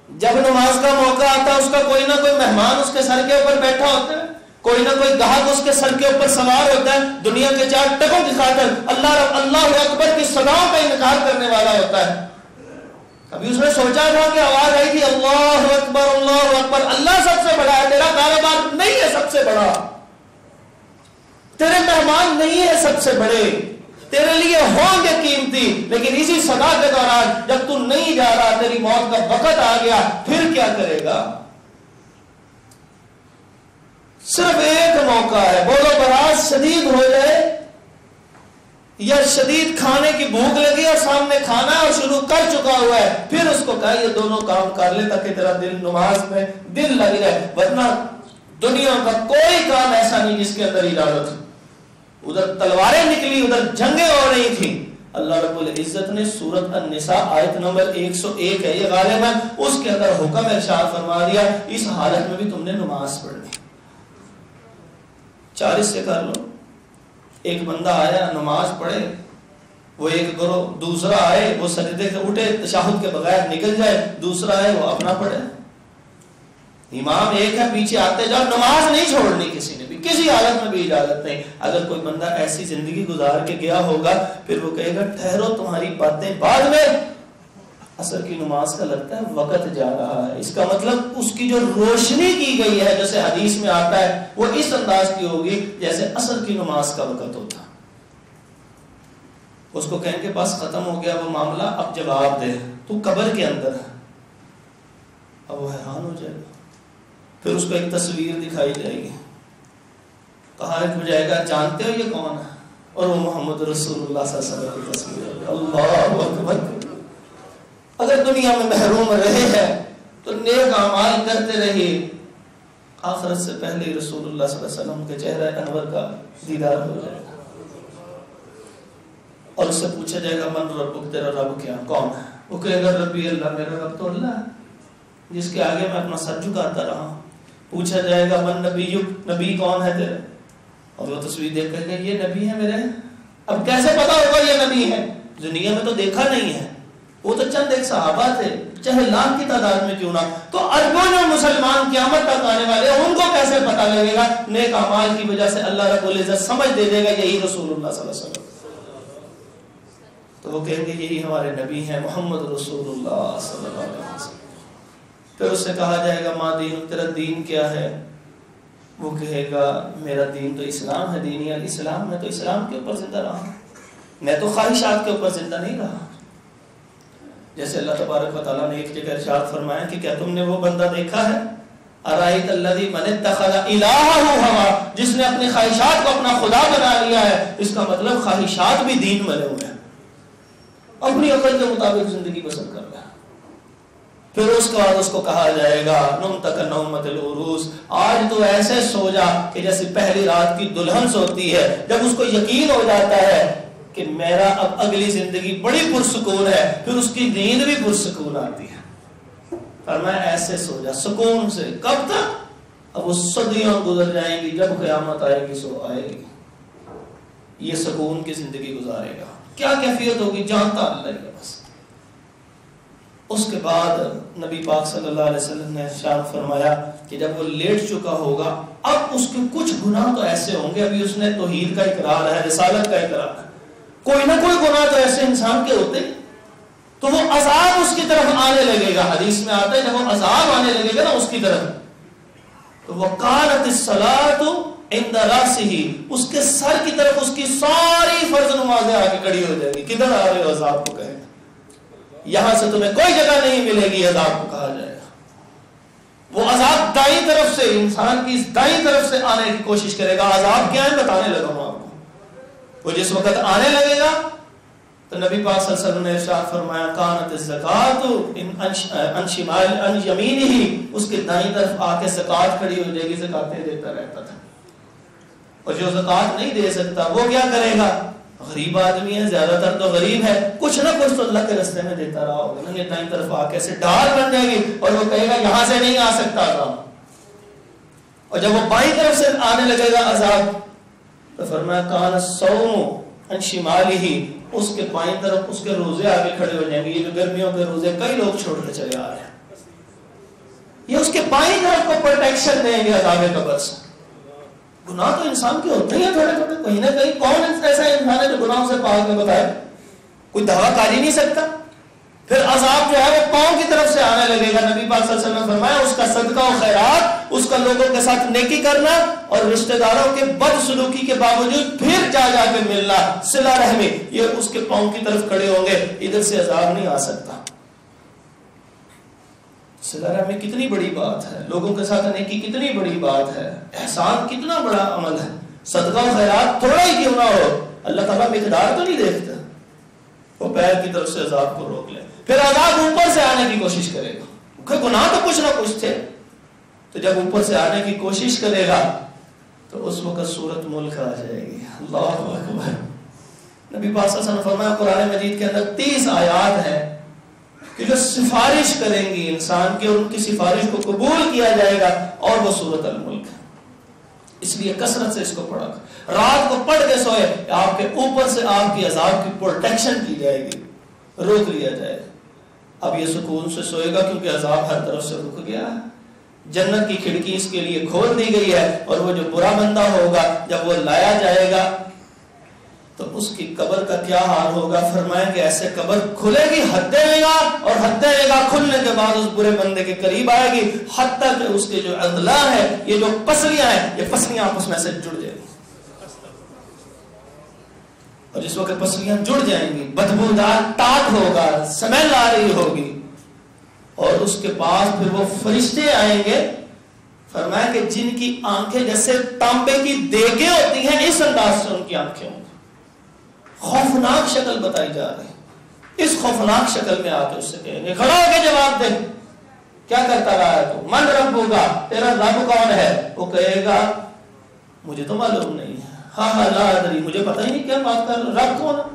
جب نماز کا موقع آتا اس کا کوئی نہ کوئی مہمان اس کے سر کے اوپر بیٹھا ہوتا ہے، کوئی نہ کوئی گاہک اس کے سر کے اوپر سوار ہوتا ہے، دنیا کے 4 ٹکوں کی خاطر اللہ اکبر کی صداؤں کا انکار کرنے والا ہوتا ہے۔ کبھی اس نے سوچا تھا کہ آواز آئی تھی اللہ اکبر، اللہ سب سے بڑا ہے، تیرا کاروبار نہیں ہے سب سے بڑا، تیرے مہمان نہیں ہے سب سے بڑے، تیرے لیے ہوں گے قیمتی، لیکن اسی صدا کے دوران جب تو نہیں جا رہا، تیری موت کا وقت آ گیا، پھر کیا کرے گا؟ صرف ایک موقع ہے، بولو برات شدید ہو جائے یا شدید کھانے کی بھوک لگی اور سامنے کھانا اور شروع کر چکا ہوا ہے، پھر اس کو کہا یہ دونوں کام کر لے تاکہ تیرا دل نماز میں دل لگ جائے، ورنہ دنیا کا کوئی کام ایسا نہیں جس کے اندر اجازت ہو۔ ادھر تلواریں نکلی، ادھر جنگیں ہو رہی تھی، اللہ رب العزت نے سورۃ النساء آیت نمبر 101 ہے یہ غالباً، اس کے اندر حکم ارشاد فرما دیا اس حالت میں بھی تم نے نماز پڑھنی۔ 40 سے کر لو، ایک بندہ آیا نماز پڑھے، وہ ایک کرو، دوسرا آئے وہ سجدے سے اٹھے تشہد کے بغیر نکل جائے، دوسرا آئے وہ اپنا پڑھے، امام ایک ہے پیچھے آتے جاؤ، نماز نہیں چھوڑنی کسی نے بھی، کسی حالت میں بھی اجازت نہیں. اگر کوئی بندہ ایسی زندگی گزار کے گیا ہوگا پھر وہ کہے گا ٹھہرو تمہاری باتیں بعد میں, عصر کی نماز کا لگتا ہے وقت جا رہا ہے. اس کا مطلب اس کی جو روشنی کی گئی ہے جیسے حدیث میں آتا ہے وہ اس انداز کی ہوگی جیسے عصر کی نماز کا وقت ہوتا. اس کو کہیں کہ بس ختم ہو گیا وہ معاملہ, اب جواب دے, تو قبر کے اندر ہے. اب وہ حیران ہو جائے گا. پھر اس کو ایک تصویر دکھائی جائے گی, کہا جائے گا جانتے ہو یہ کون ہے, اور وہ محمد رسول اللہ صلی اللہ علیہ وسلم کی تصویر ہے. اللہ اکبر. اگر دنیا میں محروم رہے ہیں تو نیک اعمال کرتے رہیے, آخرت سے پہلے رسول اللہ صلی اللہ علیہ وسلم کے چہرہ انور کا دیدار ہو جائے گا. اور اس سے پوچھا جائے گا من ربک, تیرا رب کیا کون ہے؟ وہ کہے گا ربی اللہ, میرا رب تو اللہ ہے جس کے آگے میں اپنا سر جھکاتا رہا ہوں. پوچھا جائے گا من نبیک, نبی کون ہے تیرے؟ اور وہ تصویر دیکھ کر کہ یہ نبی ہے میرے. اب کیسے پتا ہوگا یہ نبی ہے؟ دنیا میں تو دیکھا نہیں ہے, وہ تو چند ایک صحابہ تھے چاہے لاکھ کی تعداد میں کیوں نہ, تو اربوں جو مسلمان قیامت تک آنے والے ان کو کیسے پتا لگے گا؟ نیک اعمال کی وجہ سے اللہ رب العزت سمجھ دے دے گا یہی رسول اللہ صلی اللہ علیہ وسلم. تو وہ کہیں گے یہی ہمارے نبی ہیں محمد رسول اللہ صلی اللہ علیہ وسلم. پھر اس سے کہا جائے گا ماں دین, تیرا دین کیا ہے؟ وہ کہے گا میرا دین تو اسلام ہے, دینی الاسلام, میں تو اسلام کے اوپر زندہ رہا ہوں, میں تو خواہشات کے اوپر زندہ نہیں رہا. جیسے اللہ تبارک و تعالیٰ نے ایک جگہ ارشاد فرمایا کہ کیا تم نے وہ بندہ دیکھا ہے ارائیت الذی من اتخذ الہہ ہوا, جس نے اپنی خواہشات کو اپنا خدا بنا لیا ہے. اس کا مطلب خواہشات بھی دین بنے ہوئے ہیں, اپنی عقل کے مطابق زندگی بسر کر رہا ہے. پھر اس کے بعد اس کو کہا جائے گا نم تک نومت العروس, آج تو ایسے سو جا کہ جیسے پہلی رات کی دلہن سوتی ہے. جب اس کو یقین ہو جاتا ہے کہ میرا اب اگلی زندگی بڑی پرسکون ہے, پھر اس کی نیند بھی پرسکون آتی ہے. فرمایا ایسے سو جا سکون سے. کب تک؟ اب وہ صدیاں گزر جائیں گی, جب قیامت آئے گی سو آئے گی. یہ سکون کی زندگی گزارے گا. کیا کیفیت ہوگی جانتا اللہ ہی بس. اس کے بعد نبی پاک صلی اللہ علیہ وسلم نے ارشاد فرمایا کہ جب وہ لیٹ چکا ہوگا اب اس کے کچھ گناہ تو ایسے ہوں گے, ابھی اس نے توحید کا اقرار ہے, رسالت کا اقرار ہے, کوئی نہ کوئی گناہ تو ایسے انسان کے ہوتے, تو وہ عذاب اس کی طرف آنے لگے گا. حدیث میں آتا ہے جب وہ عذاب آنے لگے گا نا اس کی طرف, تو وقالت الصلاۃ عند راسہ, اس کے سر کی طرف اس کی ساری فرض نمازیں آ کے کھڑی ہو جائے گی. کدھر آ رہے ہو؟ عذاب کو کہے گا یہاں سے تمہیں کوئی جگہ نہیں ملے گی, عذاب کو کہا جائے گا. وہ عذاب دائیں طرف سے, انسان کی دائیں طرف سے آنے کی کوشش کرے گا. عذاب کیا ہے بتانے لگا ہوں آپ کو. وہ جس وقت آنے لگے گا تو نبی پاک صلی اللہ علیہ وسلم نے ارشاد فرمایا کانت الزکات عن شمال عن یمینہ, اس کے دائیں طرف آ کے زکات کھڑی ہو جائے گی, زکاتیں دیتا رہتا تھا. اور جو زکات نہیں دے سکتا وہ کیا کرے گا؟ غریب آدمی ہے, زیادہ تر تو غریب ہے, کچھ نہ کچھ تو اللہ کے راستے میں دیتا رہا ہوگا نا. یہ دائیں طرف آ کے ایسے ڈال بن جائے گی اور وہ کہے گا یہاں سے نہیں آ سکتا عذاب. اور جب وہ بائیں طرف سے آنے لگے گا عذاب تو فرمایا کان الصوم عن شمالہ, اس کے بائیں طرف اس کے روزے آگے کھڑے ہو جائیں گے. یہ جو گرمیوں کے روزے کئی لوگ چھوڑ کے چلے آ رہے ہیں, یہ اس کے بائیں طرف کو پروٹیکشن دیں گے عذاب قبر سے. گناہ تو انسان کے ہوتے ہی ہیں تھوڑے تھوڑے, کہیں نہ کہیں. کون ایسا انسان ہے جو گناہوں سے پاک میں بتائے؟ کوئی دعویٰ کر ہی نہیں سکتا. پھر عذاب جو ہے وہ پاؤں کی طرف سے آنے لگے گا. نبی پاک صلی اللہ علیہ وسلم نے فرمایا اس کا صدقہ و خیرات, اس کا لوگوں کے ساتھ نیکی کرنا اور رشتہ داروں کے بد سلوکی کے باوجود پھر جا کے ملنا, صلہ رحمی, یہ اس کے پاؤں کی طرف کھڑے ہوں گے. ادھر سے عذاب نہیں آ سکتا. صلہ رحمی کتنی بڑی بات ہے, لوگوں کے ساتھ نیکی کتنی بڑی بات ہے, احسان کتنا بڑا عمل ہے. صدقہ و خیرات تھوڑا ہی کیوں نہ ہو, اللہ تعالیٰ مقدار تو نہیں دیکھتا, وہ پیر کی طرف سے عذاب کو روک لے. پھر عذاب اوپر سے آنے کی کوشش کرے گا. گناہ تو کچھ نہ کچھ تھے, تو جب اوپر سے آنے کی کوشش کرے گا تو اس وقت سورت ملک آ جائے گی. اللہ اکبر. نبی پاک صلی اللہ علیہ وسلم نے فرمایا قرآن مجید کے اندر 30 آیات ہیں کہ جو سفارش کریں گی انسان کی, اور ان کی سفارش کو قبول کیا جائے گا, اور وہ سورت الملک ہے. اس لیے کثرت سے اس کو پڑھا, رات کو پڑھ کے سوئے, آپ کے اوپر سے آپ کی عذاب کی پروٹیکشن کی جائے گی, روک لیا جائے گا. اب یہ سکون سے سوئے گا کیونکہ عذاب ہر طرف سے رک گیا ہے. جنت کی کھڑکی اس کے لیے کھول دی گئی ہے، اور وہ جو برا بندہ ہوگا جب وہ لایا جائے گا تو اس کی قبر کا کیا حال ہوگا؟ فرمایا کہ ایسے قبر کھلے گی، حد دے گا، اور حد دے گا کھلنے کے بعد اس برے بندے کے قریب آئے گی، حتیٰ کہ اس کے جو اضلاع ہے، یہ جو پسلیاں ہیں، یہ پسلیاں آپس میں سے جڑ جائیں گی، اور جس وقت پسلیاں جڑ جائیں گی بدبودار ٹاٹ ہوگا، سمیل آ رہی ہوگی، اور اس کے پاس پھر وہ فرشتے آئیں گے، فرمایا کہ جن کی آنکھیں جیسے تانبے کی دیگیں ہوتی ہیں، اس انداز سے ان کی آنکھیں ہوں گی، خوفناک شکل بتائی جا رہی، اس خوفناک شکل میں آ کے اس سے کہیں گے کھڑا ہو کے جواب دے، کیا کرتا رہا ہے تو؟ من رب ہوگا، تیرا رب کون ہے؟ وہ کہے گا مجھے تو معلوم نہیں ہے، ہاں لا ادری، مجھے پتہ ہی نہیں کیا بات کر رہا، رب کون ہے؟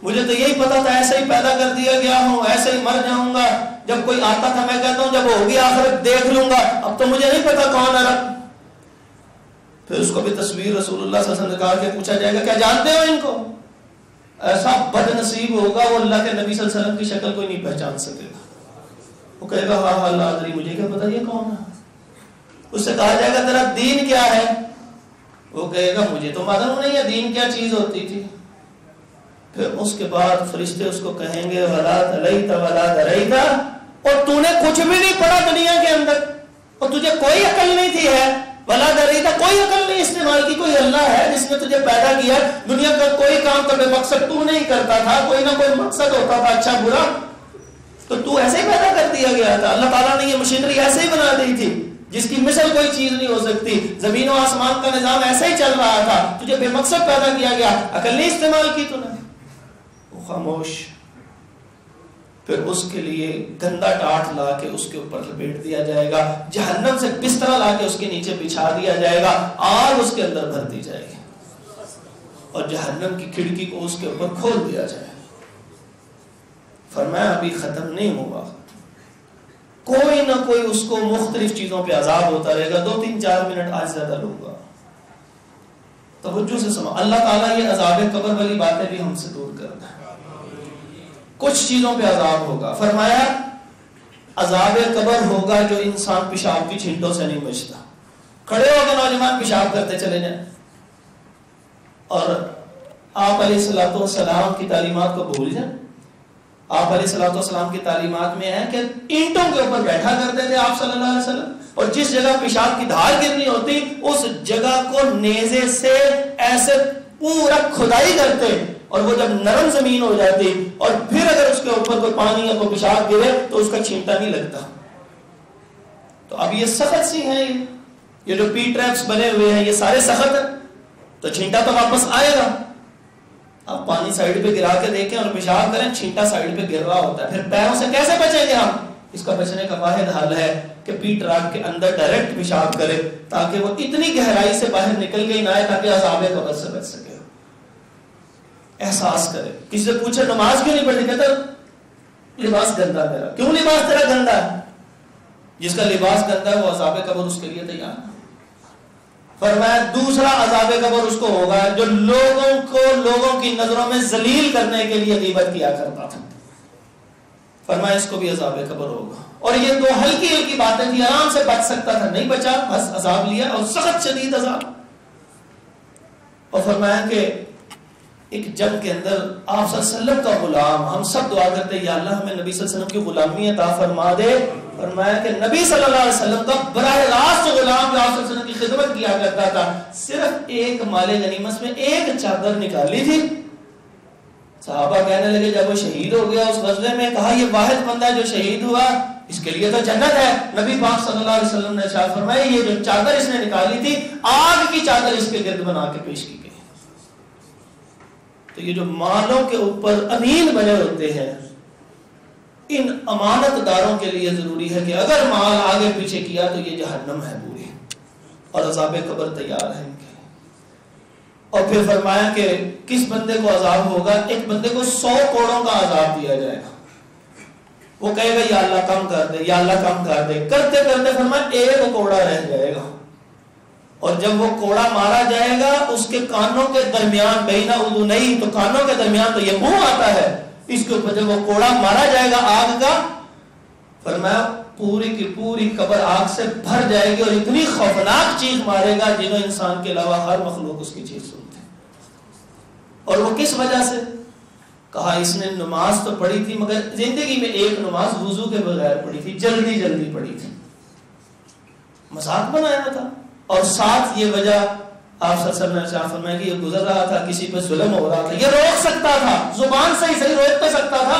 مجھے تو یہی پتا تھا، ایسے ہی پیدا کر دیا گیا ہوں، ایسے ہی مر جاؤں گا، جب کوئی آتا تھا میں کہتا ہوں جب ہوگی آخرت دیکھ لوں گا، اب تو مجھے نہیں پتا کون ہے رب۔ پھر اس کو بھی تصویر رسول اللہ صلی اللہ علیہ وسلم نے کہا کہ پوچھا جائے گا کیا جانتے ہو ان کو؟ ایسا بد نصیب ہوگا وہ اللہ کے نبی صلی اللہ علیہ وسلم کی شکل کوئی نہیں پہچان سکے گا، وہ کہے گا ہاں ہاں لا ادری، مجھے کیا پتا یہ کون ہے؟ اس سے کہا جائے گا تیرا دین کیا ہے؟ وہ کہے گا مجھے تو معلوم نہیں ہے دین کیا چیز ہوتی تھی۔ پھر اس کے بعد فرشتے اس کو کہیں گے ولا تلیت ولا دریت، اور تو نے کچھ بھی نہیں پڑھا دنیا کے اندر، اور تجھے کوئی عقل نہیں تھی ہے، ولا دریت، کوئی عقل نہیں استعمال کی، کوئی اللہ ہے جس نے تجھے پیدا کیا، دنیا کا کوئی کام کا بے مقصد تو نہیں کرتا تھا، کوئی نہ کوئی مقصد ہوتا تھا اچھا برا، تو ایسے ہی پیدا کر دیا گیا تھا، اللہ تعالیٰ نے یہ مشینری ایسے ہی بنا دی تھی جس کی مثل کوئی چیز نہیں ہو سکتی، زمین و آسمان کا نظام ایسے ہی چل رہا تھا، تجھے بے مقصد پیدا کیا گیا، عقل نہیں استعمال کی تو نے۔ وہ خاموش، پھر اس کے لیے گندا ٹاٹ لا کے اس کے اوپر لپیٹ دیا جائے گا، جہنم سے بستر لا کے اس کے نیچے بچھا دیا جائے گا، آگ اس کے اندر بھر دی جائے گی، اور جہنم کی کھڑکی کو اس کے اوپر کھول دیا جائے گا۔ فرمایا ابھی ختم نہیں ہوا، کوئی نہ کوئی اس کو مختلف چیزوں پہ عذاب ہوتا رہے گا، 2-3-4 منٹ آج زیادہ لوں گا، توجہ سے سمجھ۔ اللہ تعالیٰ یہ عذاب قبر والی باتیں بھی ہم سے دور کرتا ہے، کچھ چیزوں پہ عذاب ہوگا۔ فرمایا عذاب قبر ہوگا جو انسان پیشاب کی چھینٹوں سے نہیں بچتا، کھڑے ہو کے نوجوان پیشاب کرتے چلے جائیں، اور آپ علیہ الصلوۃ والسلام کی تعلیمات کو بھول جائیں۔ آپ علیہ الصلوۃ والسلام کی تعلیمات میں ہے کہ اینٹوں کے اوپر بیٹھا کرتے تھے آپ صلی اللہ علیہ وسلم، اور جس جگہ پیشاب کی دھار گرنی ہوتی اس جگہ کو نیزے سے ایسے پورا کھدائی کرتے، اور وہ جب نرم زمین ہو جاتی اور پھر اگر اس کے اوپر کوئی پانی یا کوئی پیشاب گرے تو اس کا چھینٹا نہیں لگتا۔ تو اب یہ سخت سی ہیں، یہ جو پی ٹریپس بنے ہوئے ہیں یہ سارے سخت ہیں، تو چھینٹا تو واپس آئے گا۔ آپ پانی سائیڈ پہ گرا کے دیکھیں اور پیشاب کریں، چھینٹا سائیڈ پہ گر رہا ہوتا ہے، پھر پیروں سے کیسے بچیں گے ہم؟ اس کا بچنے کا واحد حل ہے کہ پی ٹریپ کے اندر ڈائریکٹ پیشاب کرے، تاکہ وہ اتنی گہرائی سے باہر نکل کے نہ آئے، تاکہ عذاب قبر سے بچ سکے، احساس کرے۔ کسی سے پوچھے نماز کیوں نہیں پڑھتی، کہتا لباس گندا میرا۔ کیوں لباس تیرا گندا ہے؟ جس کا لباس گندا ہے وہ عذاب قبر اس کے لیے تیار ہے۔ فرمایا دوسرا عذاب قبر اس کو ہوگا جو لوگوں کی نظروں میں ذلیل کرنے کے لیے غیبت کیا کرتا تھا، فرمایا اس کو بھی عذاب قبر ہوگا۔ اور یہ دو ہلکی ہلکی باتیں تھی، آرام سے بچ سکتا تھا، نہیں بچا، بس عذاب لیا، اور سخت شدید عذاب۔ اور فرمایا کہ ایک جنگ کے اندر آپ صلی اللہ علیہ وسلم کا غلام، ہم سب دعا کرتے ہیں یا اللہ ہمیں نبی صلی اللہ علیہ وسلم کی غلامی عطا فرما دے۔ فرمایا کہ نبی صلی اللہ علیہ وسلم کا براہ راست غلام جو آپ صلی اللہ علیہ وسلم کی خدمت کیا کرتا تھا، صرف ایک مال غنیمت میں ایک چادر نکالی تھی۔ صحابہ کہنے لگے جب وہ شہید ہو گیا اس غزوے میں، کہا یہ واحد بندہ ہے جو شہید ہوا، اس کے لیے تو جنت ہے۔ نبی پاک صلی اللہ علیہ وسلم نے ارشاد فرمایا یہ جو چادر اس نے نکالی تھی آگ کی چادر اس کے گرد بنا کے پیش کی گئی۔ تو یہ جو مالوں کے اوپر امین بنے ہوتے ہیں، ان امانت داروں کے لیے ضروری ہے کہ اگر مال آگے پیچھے کیا تو یہ جہنم ہے پوری، اور عذاب قبر تیار ہے ان کے۔ اور پھر فرمایا کہ کس بندے کو عذاب ہوگا، ایک بندے کو 100 کوڑوں کا عذاب دیا جائے گا، وہ کہے گا یا اللہ کم کر دے، یا اللہ کم کر دے، کرتے کرتے فرمایا ایک کوڑا رہ جائے گا، اور جب وہ کوڑا مارا جائے گا اس کے کانوں کے درمیان، بینہ اذنیہ، تو کانوں کے درمیان تو یہ منہ آتا ہے، اس کے اوپر جب وہ کوڑا مارا جائے گا آگ کا، فرمایا پوری کی پوری قبر آگ سے بھر جائے گی اور اتنی خوفناک چیخ مارے گا جنہوں انسان کے علاوہ ہر مخلوق اس کی چیخ سنتے. اور وہ کس وجہ سے؟ کہا اس نے نماز تو پڑھی تھی مگر زندگی میں ایک نماز وضو کے بغیر پڑھی تھی، جلدی جلدی پڑھی تھی، مذاق بنایا تھا. اور ساتھ یہ وجہ آپ صلی اللہ علیہ وسلم نے فرمایا کہ یہ گزر رہا تھا، کسی پہ ظلم ہو رہا تھا، یہ روک سکتا تھا، زبان سے ہی صحیح روک تو سکتا تھا،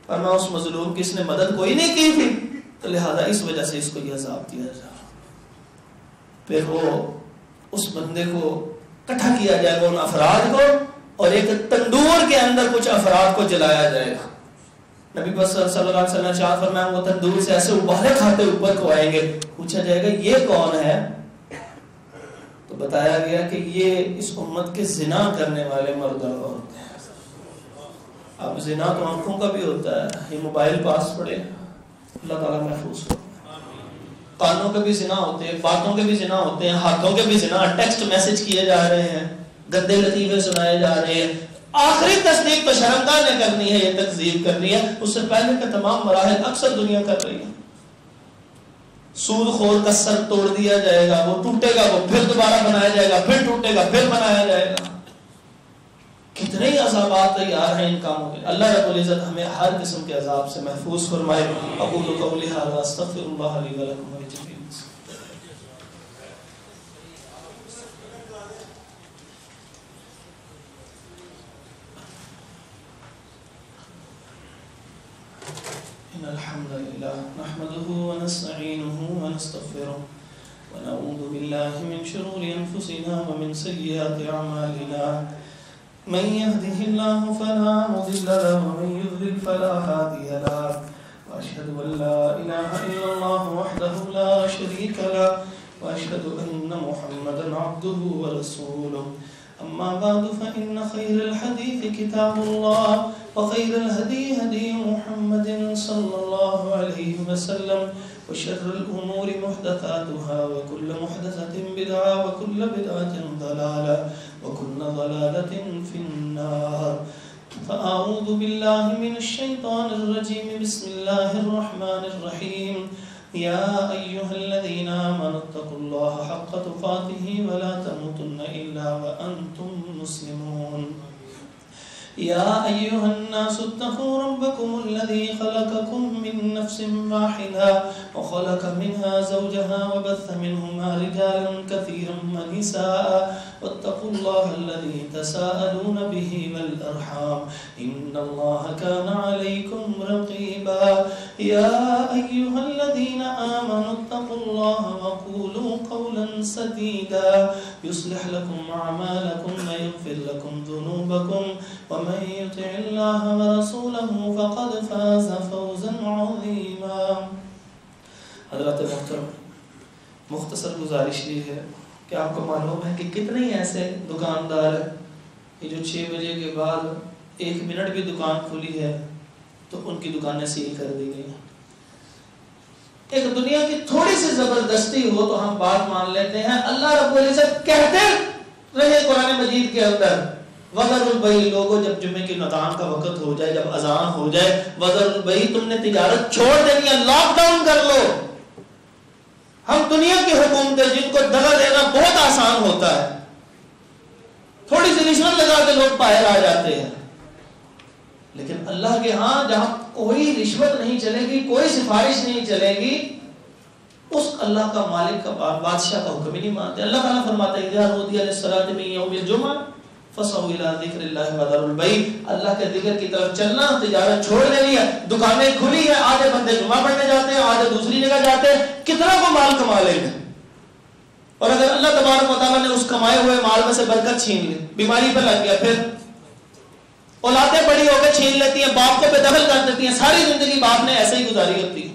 پر میں اس مظلوم کی اس نے مدد کوئی نہیں کی تھی، تو لہذا اس وجہ سے اس کو یہ عذاب دیا جا رہا. پھر وہ اس بندے کو اکٹھا کیا جائے گا، ان افراد کو، اور ایک تندور کے اندر کچھ افراد کو جلایا جائے گا. نبی صلی اللہ علیہ وسلم نے ارشاد فرمایا وہ تندور سے ایسے ابالے کھاتے اوپر کو آئیں گے. پوچھا جائے گا یہ کون ہے؟ تو بتایا گیا کہ یہ اس امت کے زنا کرنے والے مرد اور عورتیں ہیں. اب زنا تو آنکھوں کا بھی ہوتا ہے، یہ موبائل پاس پڑے، اللہ تعالیٰ محفوظ ہو. کانوں کے بھی زنا ہوتے ہیں، باتوں کے بھی زنا ہوتے ہیں، ہاتھوں کے بھی زنا، ٹیکسٹ میسج کیے جا رہے ہیں، گندے لطیفے سنائے جا رہے ہیں. آخری تصدیق تو شرمگاہ نے کرنی ہے، یہ تکذیب کرنی ہے. اس سے پہلے کے تمام مراحل اکثر دنیا کر رہی ہے. سود خور کا سر توڑ دیا جائے گا، وہ ٹوٹے گا، وہ پھر دوبارہ بنایا جائے گا، پھر ٹوٹے گا، پھر بنایا جائے گا. کتنے ہی عذابات تیار ہیں ان کاموں کے. اللہ رب العزت ہمیں ہر قسم کے عذاب سے محفوظ فرمائے. اقول قولی ھذا استغفر اللہ لی ولکم ولجميع إن الحمد لله نحمده ونستعينه ونستغفره ونعوذ بالله من شرور أنفسنا ومن سيئات أعمالنا من يهده الله فلا مضل له ومن يضلل فلا هادي له وأشهد أن لا إله إلا الله وحده لا شريك له وأشهد أن محمدا عبده ورسوله. أما بعد فإن خير الحديث كتاب الله وخير الهدي هدي محمد صلى الله عليه وسلم وشر الأمور محدثاتها وكل محدثة بدعة وكل بدعة ضلالة وكل ضلالة في النار. فأعوذ بالله من الشيطان الرجيم. بسم الله الرحمن الرحيم. يا أيها الذين آمنوا اتقوا الله حق تقاته ولا تموتن إلا وأنتم مسلمون. يا أيها الناس اتقوا ربكم الذي خلقكم من نفس واحدة وخلق منها زوجها وبث منهما رجالا كثيرا ونساء واتقوا الله الذي تساءلون به والأرحام إن الله كان عليكم رقيبا. يا أيها الذين آمنوا اتقوا الله وقولوا قولا سديدا يصلح لكم أعمالكم ويغفر لكم ذنوبكم ومن يطع الله ورسوله فقد فاز فوزا عظيما. حضرات محترم، مختصر گزارش یہ ہے کہ آپ کو معلوم ہے کہ کتنے ایسے دکاندار ہیں کہ جو 6 بجے کے بعد 1 منٹ بھی دکان کھلی ہے تو ان کی دکانیں سیل کر دی گئی. ایک دنیا کی تھوڑی سی زبردستی ہو تو ہم بات مان لیتے ہیں. اللہ رب العزت کہتے رہے قرآن مجید کے اندر وذر البیع، لوگوں جب جمعے کی اذان کا وقت ہو جائے، جب اذان ہو جائے، وذر البیع، تم نے تجارت چھوڑ دینی ہے، لاک ڈاؤن کر لو. ہم دنیا کی حکومتیں جن کو دغا دینا بہت آسان ہوتا ہے، تھوڑی سی رشوت لگا کے لوگ باہر آ جاتے ہیں، لیکن اللہ کے ہاں جہاں کوئی رشوت نہیں چلے گی، کوئی سفارش نہیں چلے گی، اس اللہ کا مالک کا بادشاہ کا حکم ہی نہیں مانتے. اللہ تعالیٰ فرماتا ہے اذا نودی للصلاۃ من یوم الجمعہ فصعوا الى ذکر اللہ وذروا البیع. اللہ کے ذکر کی طرف چلنا، تجارت چھوڑ دینی ہے. دکانیں کھلی ہیں، آدھے بندے جمعہ پڑھنے جاتے ہیں، آدھے دوسری جگہ جاتے ہیں، کتنا کو مال کما لیں گے. اور اگر اللہ تبارک و تعالیٰ نے اس کمائے ہوئے مال میں سے برکت چھین لی، بیماری پہ لگ گیا، پھر اولادیں بڑی ہو کے چھین لیتی ہیں، باپ کو بے دخل کر دیتی ہیں، ساری زندگی باپ نے ایسے ہی گزاری ہوتی ہے،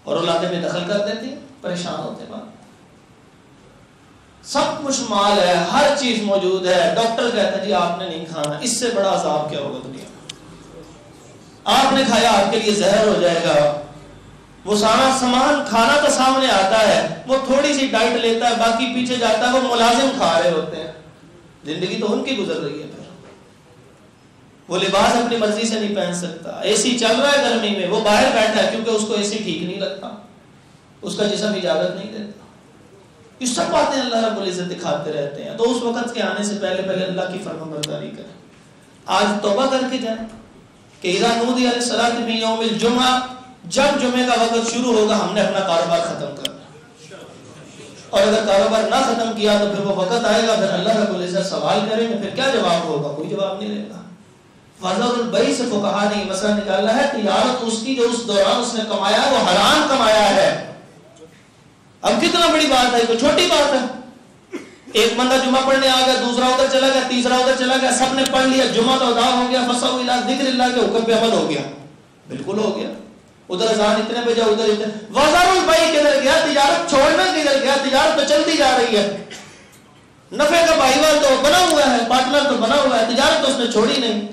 اور اولادیں بے دخل کر دیتی ہیں، پریشان ہوتے ہیں. سب کچھ مال ہے، ہر چیز موجود ہے، ڈاکٹر کہتا ہے جی آپ نے نہیں کھانا. اس سے بڑا عذاب کیا ہوگا دنیا میں؟ آپ نے کھایا آپ کے لیے زہر ہو جائے گا. وہ سارا سامان کھانا تو سامنے آتا ہے، وہ تھوڑی سی ڈائٹ لیتا ہے، باقی پیچھے جاتا ہے، وہ ملازم کھا رہے ہوتے ہیں. زندگی تو ان کی گزر رہی ہے. پھر وہ لباس اپنی مرضی سے نہیں پہن سکتا، اے سی چل رہا ہے گرمی میں، وہ باہر بیٹھا ہے کیونکہ اس کو اے سی ٹھیک نہیں لگتا، اس کا جسم اجازت نہیں دیتا. یہ سب باتیں اللہ رب العزت دکھاتے رہتے ہیں. تو اس وقت کے آنے سے پہلے اللہ کی فرمانبرداری کریں. آج توبہ کر کے جائیں کہ اذا نودی للصلاۃ من یوم الجمعہ، جب جمعے کا وقت شروع ہوگا ہم نے اپنا کاروبار ختم کرنا، اور اگر کاروبار نہ ختم کیا تو پھر وہ وقت آئے گا، پھر اللہ رب العزت سوال کریں گے، پھر کیا جواب ہوگا؟ کوئی جواب نہیں رہے گا. فضل البیع سے فقہا نے مسئلہ نکالا ہے تجارت اس کی جو اس دوران اس نے کمایا وہ حرام کمایا ہے. اب کتنا بڑی بات ہے، کوئی چھوٹی بات ہے. ایک بندہ جمعہ پڑھنے آ گیا، دوسرا ادھر چلا گیا، تیسرا ادھر چلا گیا، سب نے پڑھ لیا، جمعہ تو ادا ہو گیا، فصو الی ذکر اللہ کے حکم پہ عمل ہو گیا، بالکل ہو گیا. ادھر اذان اتنے بجے، ادھر اتنے. وزر البیع کدھر گیا؟ تجارت چھوڑنا کدھر گیا؟ تجارت تو چلتی جا رہی ہے، نفع کا بھائیوال تو بنا ہوا ہے، پارٹنر تو بنا ہوا ہے، تجارت تو اس نے چھوڑی نہیں.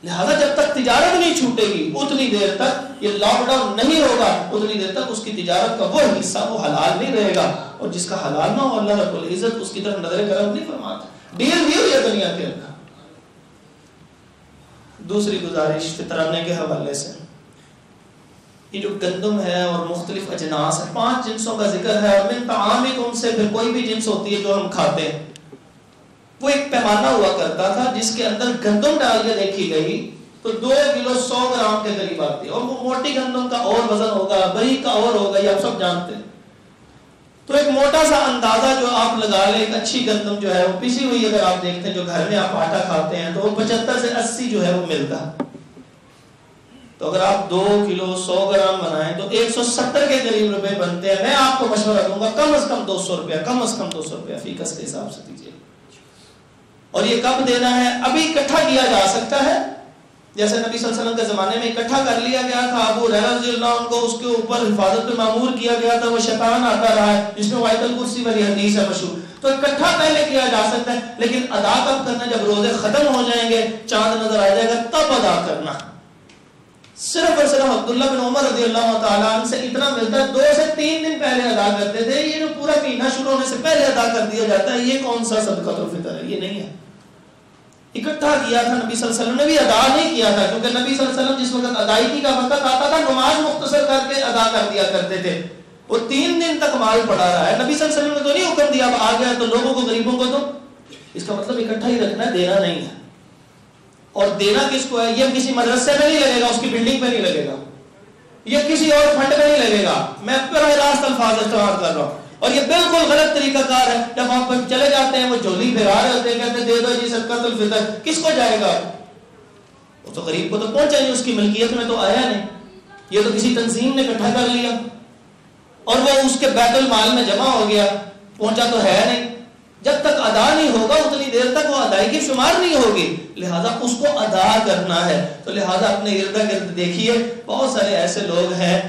لہذا جب تک تجارت نہیں چھوٹے گی اتنی دیر تک، یہ لاک ڈاؤن نہیں ہوگا اتنی دیر تک اس کی تجارت کا وہ حصہ وہ حلال نہیں رہے گا. اور جس کا حلال نہ ہو اللہ رب العزت اس کی طرف نظر کرم نہیں فرماتا. ڈیل بھی ہوئی ہے دنیا کے اندر. دوسری گزارش فطرانے کے حوالے سے، یہ جو گندم ہے اور مختلف اجناس ہے، 5 جنسوں کا ذکر ہے، اور من طعامکم سے پھر کوئی بھی جنس ہوتی ہے جو ہم کھاتے ہیں. وہ ایک پیمانہ ہوا کرتا تھا جس کے اندر گندم ڈال کے دیکھی گئی تو 2 کلو 100 گرام کے قریب آتی ہے. اور وہ موٹی گندم کا اور وزن ہوگا، باریک کا اور ہوگا، یہ آپ سب جانتے ہیں. تو ایک موٹا سا اندازہ جو آپ لگا لیں، ایک اچھی گندم جو ہے وہ پسی ہوئی اگر آپ دیکھتے ہیں جو گھر میں آپ آٹا کھاتے ہیں تو وہ 75 سے 80 جو ہے وہ ملتا. تو اگر آپ 2 کلو 100 گرام بنائیں تو 170 کے قریب روپے بنتے ہیں. میں آپ کو مشورہ دوں گا کم از کم 200 روپیہ، کم از کم 200 روپیہ فی کس کے حساب سے دیجیے. اور یہ کب دینا ہے؟ ابھی اکٹھا کیا جا سکتا ہے، جیسے نبی صلی اللہ علیہ وسلم کے زمانے میں اکٹھا کر لیا گیا تھا. ابو ہریرہ رضی اللہ عنہ کو اس کے اوپر حفاظت پہ مامور کیا گیا تھا، وہ شیطان آتا رہا ہے جس میں آیت الکرسی والی حدیث ہے مشہور. تو اکٹھا پہلے کیا جا سکتا ہے، لیکن ادا کب کرنا؟ جب روزے ختم ہو جائیں گے، چاند نظر آ جائے گا، تب ادا کرنا. صرف اور صرف عبداللہ بن عمر رضی اللہ تعالیٰ عنہ سے اتنا ملتا ہے 2 سے 3 دن پہلے ادا کرتے تھے. یہ جو پورا مہینہ شروع ہونے سے پہلے ادا کر دیا جاتا ہے، یہ کون سا صدقۃ الفطر ہے؟ یہ نہیں ہے. اکٹھا کیا تھا نبی صلی اللہ علیہ وسلم نے بھی ادا نہیں کیا تھا، کیونکہ نبی صلی اللہ علیہ وسلم جس وقت ادائیگی کا وقت آتا تھا نماز مختصر کر کے ادا کر دیا کرتے تھے. وہ 3 دن تک مال پڑا رہا ہے. نبی صلی اللہ علیہ وسلم نے تو نہیں حکم دیا اب آ گیا تو لوگوں کو غریبوں کو دو. اس کا مطلب اکٹھا ہی رکھنا ہے، دینا نہیں ہے. اور دینا کس کو ہے؟ یہ کسی مدرسے میں نہیں لگے گا، اس کی بلڈنگ پہ نہیں لگے گا، یہ کسی اور فنڈ میں نہیں لگے گا. میں براہ راست الفاظ استعمال کر رہا ہوں. اور یہ بالکل غلط طریقہ کار ہے. جب آپ چلے جاتے ہیں وہ جھولی پھیرا رہے ہوتے ہیں، کہتے ہیں دے دو جی صدقۃ الفطر. کس کو جائے گا؟ وہ تو غریب کو تو پہنچا نہیں، اس کی ملکیت میں تو آیا نہیں. یہ تو کسی تنظیم نے اکٹھا کر لیا اور وہ اس کے بیت المال میں جمع ہو گیا، پہنچا تو ہے نہیں. جب تک ادا نہیں ہوگا اتنی دیر تک وہ ادائیگی شمار نہیں ہوگی. لہذا اس کو ادا کرنا ہے. تو لہذا اپنے ارد گرد دیکھیے بہت سارے ایسے لوگ ہیں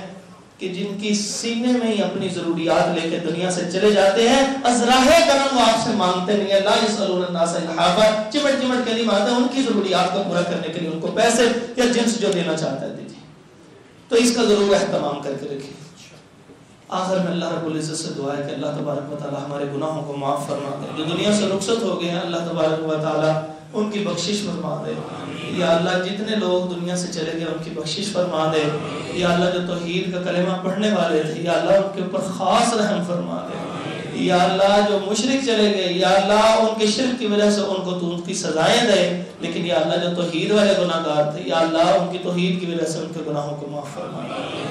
کہ جن کی سینے میں ہی اپنی ضروریات لے کے دنیا سے چلے جاتے ہیں. ازراہ کرم وہ آپ سے مانگتے نہیں ہیں. لا یسألون الناس الحافا، چمٹ چمٹ کے نہیں مانگتے. ان کی ضروریات کو پورا کرنے کے لیے ان کو پیسے یا جنس جو دینا چاہتا ہے دیجیے. تو اس کا ضرور اہتمام کر کے رکھیے. آخر میں اللہ رب العزت سے دعا ہے کہ اللہ تبارک و تعالی ہمارے گناہوں کو معاف فرما دے. جو دنیا سے رخصت ہو گئے ہیں اللہ تبارک و تعالی ان کی بخشش فرما دے. یا اللہ جتنے لوگ دنیا سے چلے گئے ان کی بخشش فرما دے. یا اللہ جو توحید کا کلمہ پڑھنے والے تھے یا اللہ ان کے اوپر خاص رحم فرما دے. یا اللہ جو مشرک چلے گئے یا اللہ ان کے شرک کی وجہ سے ان کو تو ان کی سزائیں دے. لیکن یا اللہ جو توحید والے گناہگار تھے یا اللہ ان کی توحید کی وجہ سے ان کے گناہوں کو معاف فرما.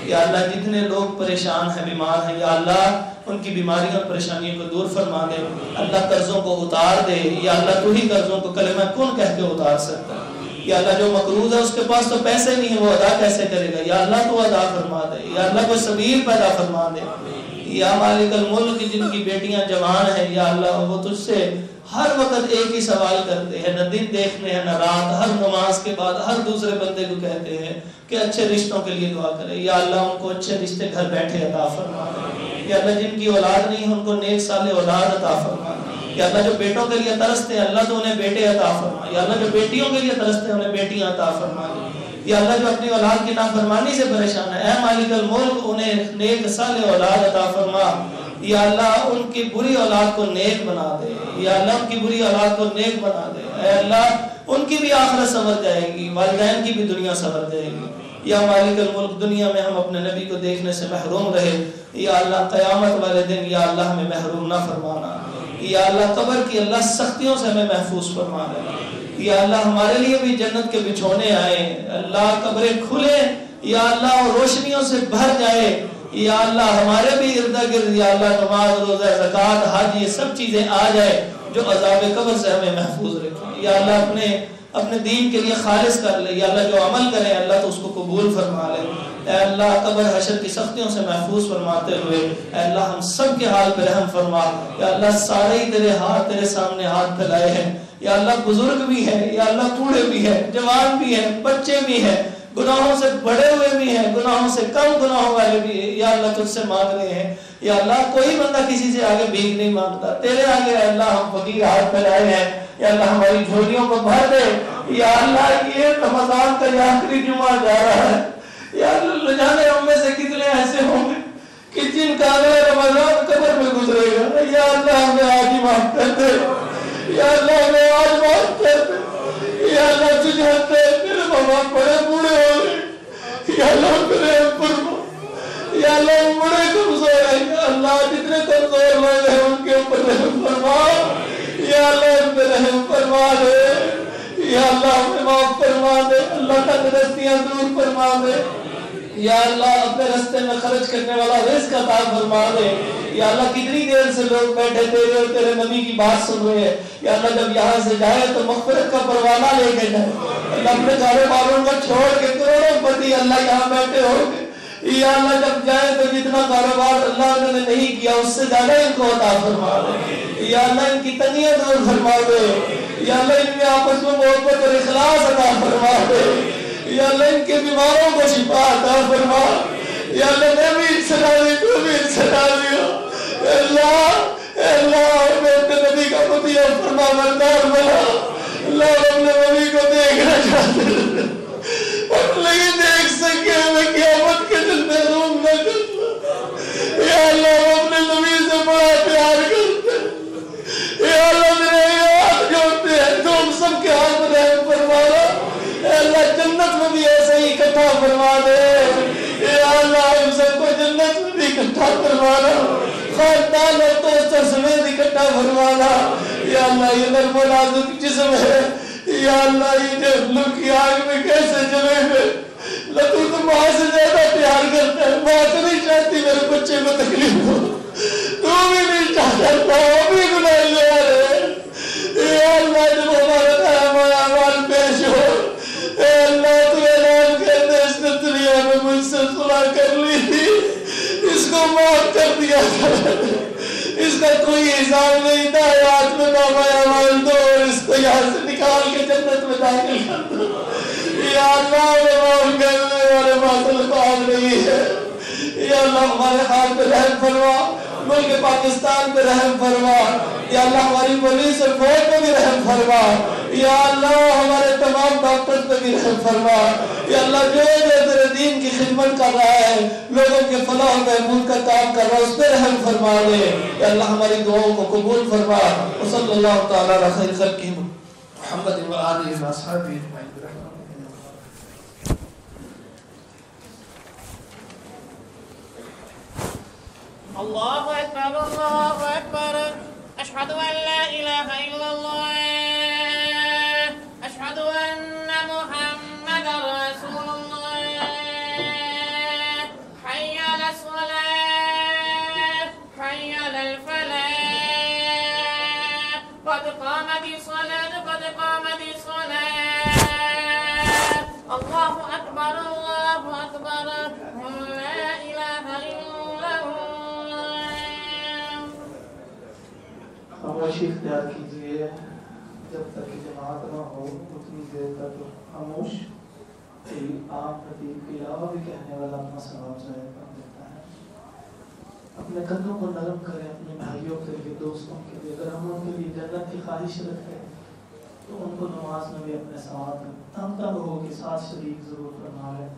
یا اللہ جتنے لوگ پریشان ہیں بیمار ہیں یا اللہ ان کی بیماریوں اور پریشانیوں کو دور فرما دے. اللہ قرضوں کو اتار دے. یا اللہ تو ہی قرضوں کو کلمہ کن کہہ کے اتار سکتا ہے. یا اللہ جو مقروض ہے اس کے پاس تو پیسے نہیں ہیں وہ ادا کیسے کرے گا؟ یا اللہ تو ادا فرما دے. یا اللہ کوئی سبیل پیدا فرما دے. یا مالک الملک جن کی بیٹیاں جوان ہیں یا اللہ وہ تجھ سے ہر وقت ایک ہی سوال کرتے ہیں، نہ دن دیکھنے ہیں نہ رات، ہر نماز کے بعد ہر دوسرے بندے کو کہتے ہیں کہ اچھے رشتوں کے لیے دعا کرے. یا اللہ ان کو اچھے رشتے گھر بیٹھے عطا فرما دے. یا اللہ جن کی اولاد نہیں ہے ان کو نیک صالح اولاد عطا فرما دے. یا اللہ جو بیٹوں کے لیے ترستے ہیں اللہ تو انہیں بیٹے عطا فرما. یا اللہ جو بیٹیوں کے لیے ترستے ہیں انہیں بیٹیاں عطا فرما دے. یا اللہ جو اپنی اولاد کی نافرمانی سے پریشان ہے اے مالک الملک انہیں نیک صالح اولاد عطا فرما. یا اللہ ان کی بری اولاد کو نیک بنا دے. یا اللہ ان کی بری اولاد کو نیک بنا دے. اے اللہ ان کی بھی آخرت سنور جائے گی، والدین کی بھی دنیا سنور جائے گی۔ یا مالک الملک، دنیا میں ہم اپنے نبی کو دیکھنے سے محروم رہے، یا اللہ قیامت والے دن یا اللہ ہمیں محروم نہ فرمانا، یا اللہ قبر کی اللہ سختیوں سے ہمیں محفوظ فرما دینا، یا اللہ ہمارے لیے بھی جنت کے بچھونے آئے، اللہ قبریں کھلے یا اللہ روشنیوں سے بھر جائے، یا اللہ ہمارے بھی ارد گرد یا اللہ نماز روزہ زکوٰۃ حج یہ سب چیزیں آ جائے جو عذاب قبر سے ہمیں محفوظ رکھیں، یا اللہ اپنے دین کے لیے خالص کر لے، یا اللہ جو عمل کریں اللہ تو اس کو قبول فرما لے، اے اللہ قبر حشر کی سختیوں سے محفوظ فرماتے ہوئے اے اللہ ہم سب کے حال پہ رحم فرما، یا اللہ سارے ہی تیرے سامنے ہاتھ پھیلائے ہیں، یا اللہ بزرگ بھی ہیں، یا اللہ بوڑھے بھی ہیں، جوان بھی ہیں، بچے بھی ہیں، گناہوں سے بڑے ہوئے بھی ہیں، گناہوں سے کم گناہوں والے بھی ہیں، یا اللہ تجھ سے مانگ رہے ہیں، یا اللہ کوئی بندہ کسی سے آگے بھیک نہیں مانگتا، تیرے آگے اے اللہ ہم فقیر ہاتھ پھیلائے ہیں، یا اللہ ہماری جھولیوں کو بھر دے، یا اللہ یہ رمضان کا یہ آخری جمعہ جا رہا ہے، یا اللہ نہ جانے ہم میں سے کتنے ایسے ہوں گے کہ جن کا اگلا رمضان قبر میں گزرے گا، یا اللہ ہمیں آج ہی معاف کر دے، یا اللہ ہمیں آج معاف کر دے، یا اللہ تجھے میرے بابا بڑے بوڑھے ہو گئے، یا اللہ میرے فرما، یا اللہ بڑے کمزور ہیں، یا اللہ جتنے کمزور لوگ ہیں ان کے اوپر رحم فرما، یا اللہ ان پہ رحم فرما دے، یا اللہ ہمیں معاف فرما دے، اللہ تندرستیاں دور فرما دے، یا اللہ اپنے رستے میں خرچ کرنے والا رزق عطا فرما دے، یا اللہ کتنی دیر سے لوگ بیٹھے تیرے اور تیرے نبی کی بات سن رہے ہیں، یا اللہ جب یہاں سے جائے تو مغفرت کا پروانہ لے کے جائے، اللہ اپنے کاروباروں کو چھوڑ کے کروڑوں پتی اللہ یہاں بیٹھے ہو گے، یا اللہ جب جائے تو جتنا کاروبار اللہ نے نہیں کیا اس سے زیادہ ان کو عطا فرما دے، یا اللہ ان کی تنگیاں دور فرما دے، یا اللہ ان میں آپس میں محبت اور اخلاص عطا فرما دے، یا اللہ ان کے بیماروں کو شفا عطا فرما، یا اللہ میں بھی انسانی تو بھی انسانی ہوں، اے اللہ میں اپنے نبی کا مطیع فرما بردار بنا، اللہ اپنے نبی کو دیکھنا چاہتے ہیں اور نہیں دیکھ سکے ہمیں قیامت کے دن محروم نہ کرنا، یا اللہ اپنے نبی سے بڑا پیار کرتے ہیں، یا اللہ میرے ہاتھ جوڑتے ہیں تو ہم سب کے ہاتھ میں رحم فرمانا، اے اللہ جنت میں بھی ایسے ہی اکٹھا فرما دے، یا اللہ ہم سب کو جنت میں بھی اکٹھا فرمانا، خاندان اور دوست سمیت اکٹھا فرمانا، یا اللہ یہ نرم و نازک جسم ہے، یا اللہ یہ جہنم کی آگ میں کیسے جلے گئے، تو ماں سے زیادہ پیار کرتا ہے، ماں تو نہیں چاہتی میرے بچے کو تکلیف ہو، تو بھی نہیں چاہتا، وہ بھی گناہگار ہے، یا اللہ جب ہمارا قیام اعمال پیش ہو، اے اللہ تو اعلان کر دے اس نے دنیا میں مجھ سے صلح کر لی تھی، اس کو معاف کر دیا، اس کا کوئی حساب نہیں تھا، ہاتھ میں نامہ اعمال دو اور اس کو یہاں سے نکال کے جنت میں داخل کر دو، یا اللہ ہمیں معاف کر دے، ہمارے پاس الفاظ نہیں ہے، یا اللہ ہمارے حال پہ رحم فرما، ملک پاکستان پہ رحم فرما، یا اللہ ہماری پولیس اور فوج پہ بھی رحم فرما، یا اللہ ہمارے تمام ڈاکٹر پہ بھی رحم فرما، یا اللہ جو تیرے دین کی خدمت کر رہا ہے، لوگوں کے فلاح و بہبود کا کام کر رہا ہے، اس پہ رحم فرما دے، یا اللہ ہماری دعاؤں کو قبول فرما، وصلی اللہ تعالی علی خیر خلقہ محمد و آلہ و اصحابہ اجمعین۔ اللہ اکبر اللہ اکبر، اشہد ان لا الہ الا اللہ، اشہد ان محمد رسول اللہ، حی علی الصلاة حی علی الفلاح، قد قامت الصلاة قد قامت الصلاة، اللہ اکبر اللہ اکبر، لا الہ الا اللہ۔ خاموشی اختیار کیجیے، جب تک کہ جماعت نہ ہو اتنی دیر تک خاموش، عام خطیب کے علاوہ بھی کہنے والا اپنا ثواب ضائع کر دیتا ہے۔ اپنے قدموں کو نرم کریں اپنے بھائیوں کے لیے، دوستوں کے لیے، اگر ہم ان کے لیے جنت کی خواہش رکھیں تو ان کو نماز میں بھی اپنے ثواب تنگ ہو کے ساتھ شریک ضرور کرنا ہے،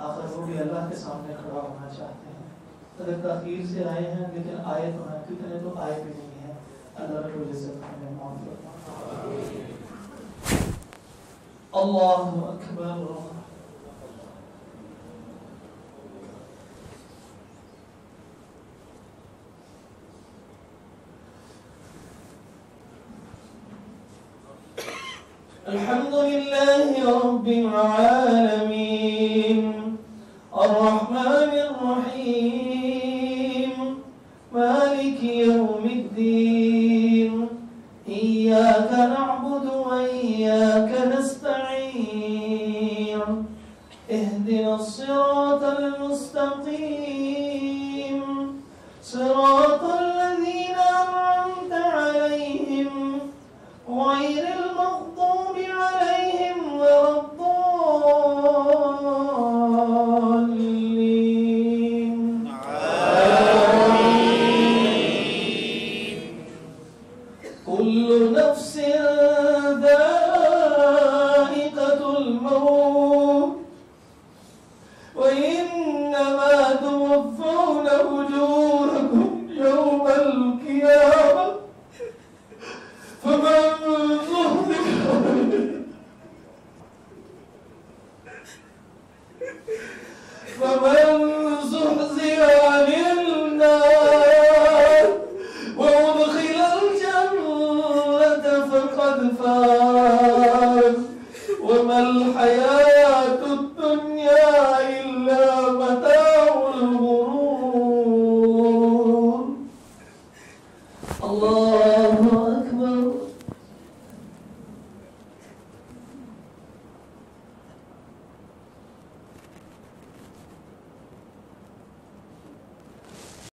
آخر وہ بھی اللہ کے سامنے کھڑا ہونا چاہتے ہیں، اگر تاخیر سے آئے ہیں لیکن آئے تو ہیں، کتنے تو آئے بھی نہیں ہیں، اللہ رب العزت ہمیں معاف فرمائے۔ الله أكبر. الحمد لله رب العالمين الرحمن الرحيم مالك يوم الدين إياك نعبد وإياك نستعين اهدنا الصراط المستقيم صراط الذين أنعمت عليهم غير المغضوب عليهم ولا الضالين. كل نفس ذائقة الموت وإنما توفون أجوركم يوم القيامة فمن زحزح عن النار وأدخل الجنة فقد فاز.